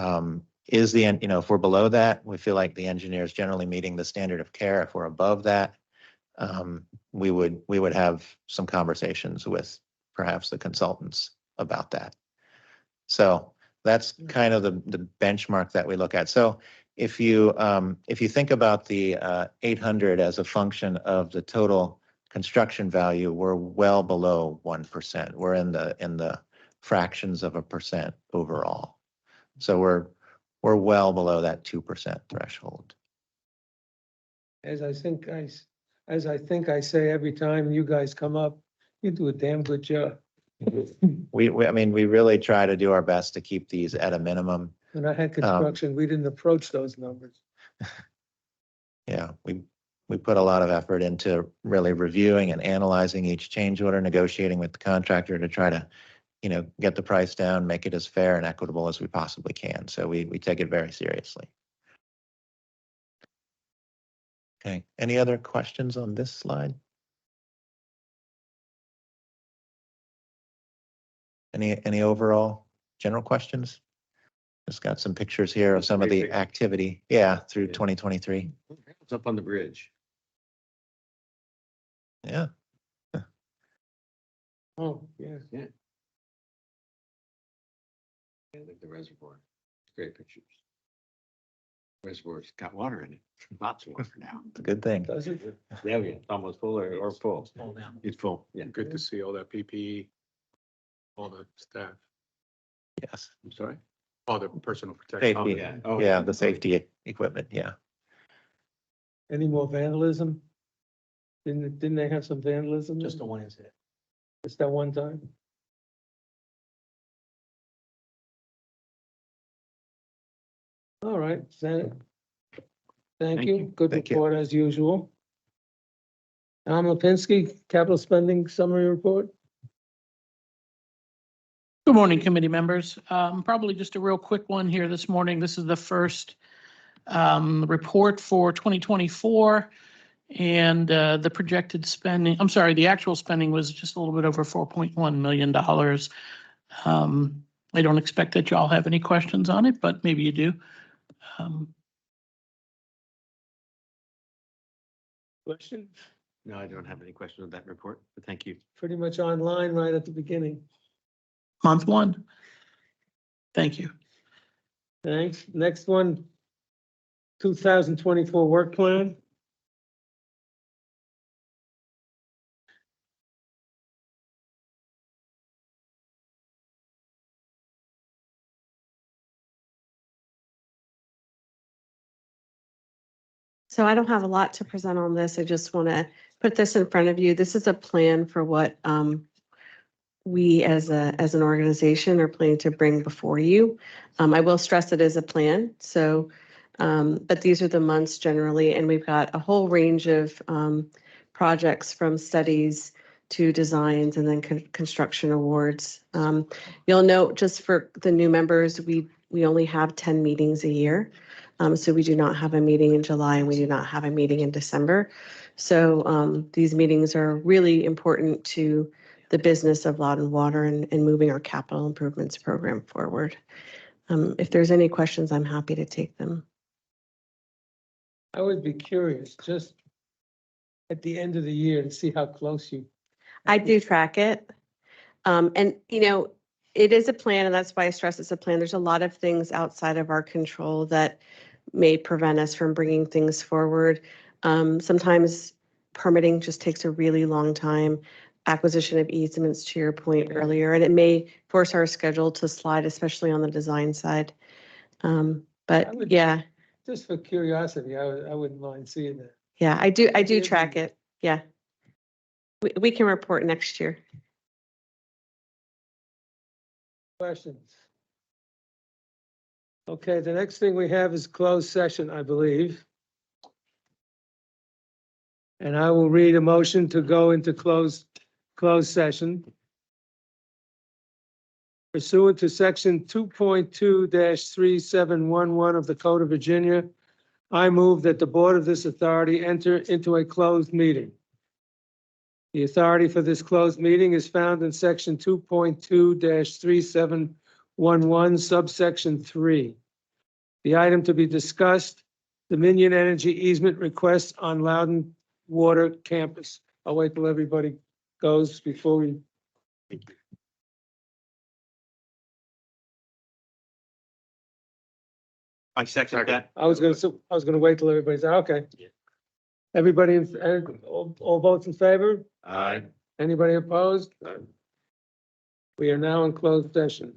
if we're below that, we feel like the engineer is generally meeting the standard of care. If we're above that, we would have some conversations with perhaps the consultants about that. So that's kind of the benchmark that we look at. So if you think about the 800 as a function of the total construction value, we're well below 1%. We're in the fractions of a percent overall. So we're well below that 2% threshold. as I think I say every time you guys come up, you do a damn good job. We really try to do our best to keep these at a minimum. When I had construction, we didn't approach those numbers. Yeah, we put a lot of effort into really reviewing and analyzing each change order, negotiating with the contractor to try to get the price down, make it as fair and equitable as we possibly can. So we take it very seriously. Okay, any other questions on this slide? Any overall general questions? Just got some pictures here of some of the activity, through Yeah. 2023. It's up on the bridge. Yeah, Oh, yeah. Yeah. Yeah, like the reservoir. Great pictures. Reservoir's got water in it. Lots of water now. it's a good thing. Does it? Yeah, it's almost full or full. Full now. It's full, yeah. Good to see all that PPE, all the staff, Yes, I'm sorry? all the personal protection. Oh, safety, yeah. Oh, yeah, the safety equipment, yeah. Any more vandalism? Didn't they have some vandalism? Just the one incident. Just that one time? All right, Senate. Thank Thank you. you. Good Thank you. report as usual. Tom Lipinski, capital spending summary report. Good morning, committee members. Probably just a real quick one here this morning. This is the first report for 2024. And the projected spending, I'm sorry, the actual spending was just a little bit over $4.1 million. I don't expect that y'all have any questions on it, but maybe you do. Question? No, I don't have any questions on that report, but thank you. Pretty much online right at the beginning. Month one. Thank you. Thanks. Next one, 2024 work plan. So I don't have a lot to present on this. I just want to put this in front of you. This is a plan for what we as an organization are planning to bring before you. I will stress it is a plan. So, but these are the months generally, and we've got a whole range of projects from studies to designs and then construction awards. You'll note just for the new members, we only have 10 meetings a year. So we do not have a meeting in July and we do not have a meeting in December. So these meetings are really important to the business of Loudon Water and moving our capital improvements program forward. If there's any questions, I'm happy to take them. I would be curious, just at the end of the year to see how close you. I do track it. And, it is a plan, and that's why I stress it's a plan. There's a lot of things outside of our control that may prevent us from bringing things forward. Sometimes permitting just takes a really long time. Acquisition of easements, to your point earlier, and it may force our schedule to slide, especially on the design side. But would- yeah, Just for curiosity, I wouldn't mind seeing that. yeah, I do Maybe track it. Yeah. We can report next year. Questions? Okay, the next thing we have is closed session, I believe. And I will read a motion to go into closed session. Pursuant to section 2.2-3711 of the Code of Virginia, I move that the board of this authority enter into a closed meeting. The authority for this closed meeting is found in section 2.2-3711, subsection 3. The item to be discussed, Dominion Energy easement request on Loudon Water Campus. I'll wait till everybody goes before we. I second that. I was gonna wait till everybody's, okay. Everybody, all votes in favor? Aye. Anybody opposed? We are now in closed session.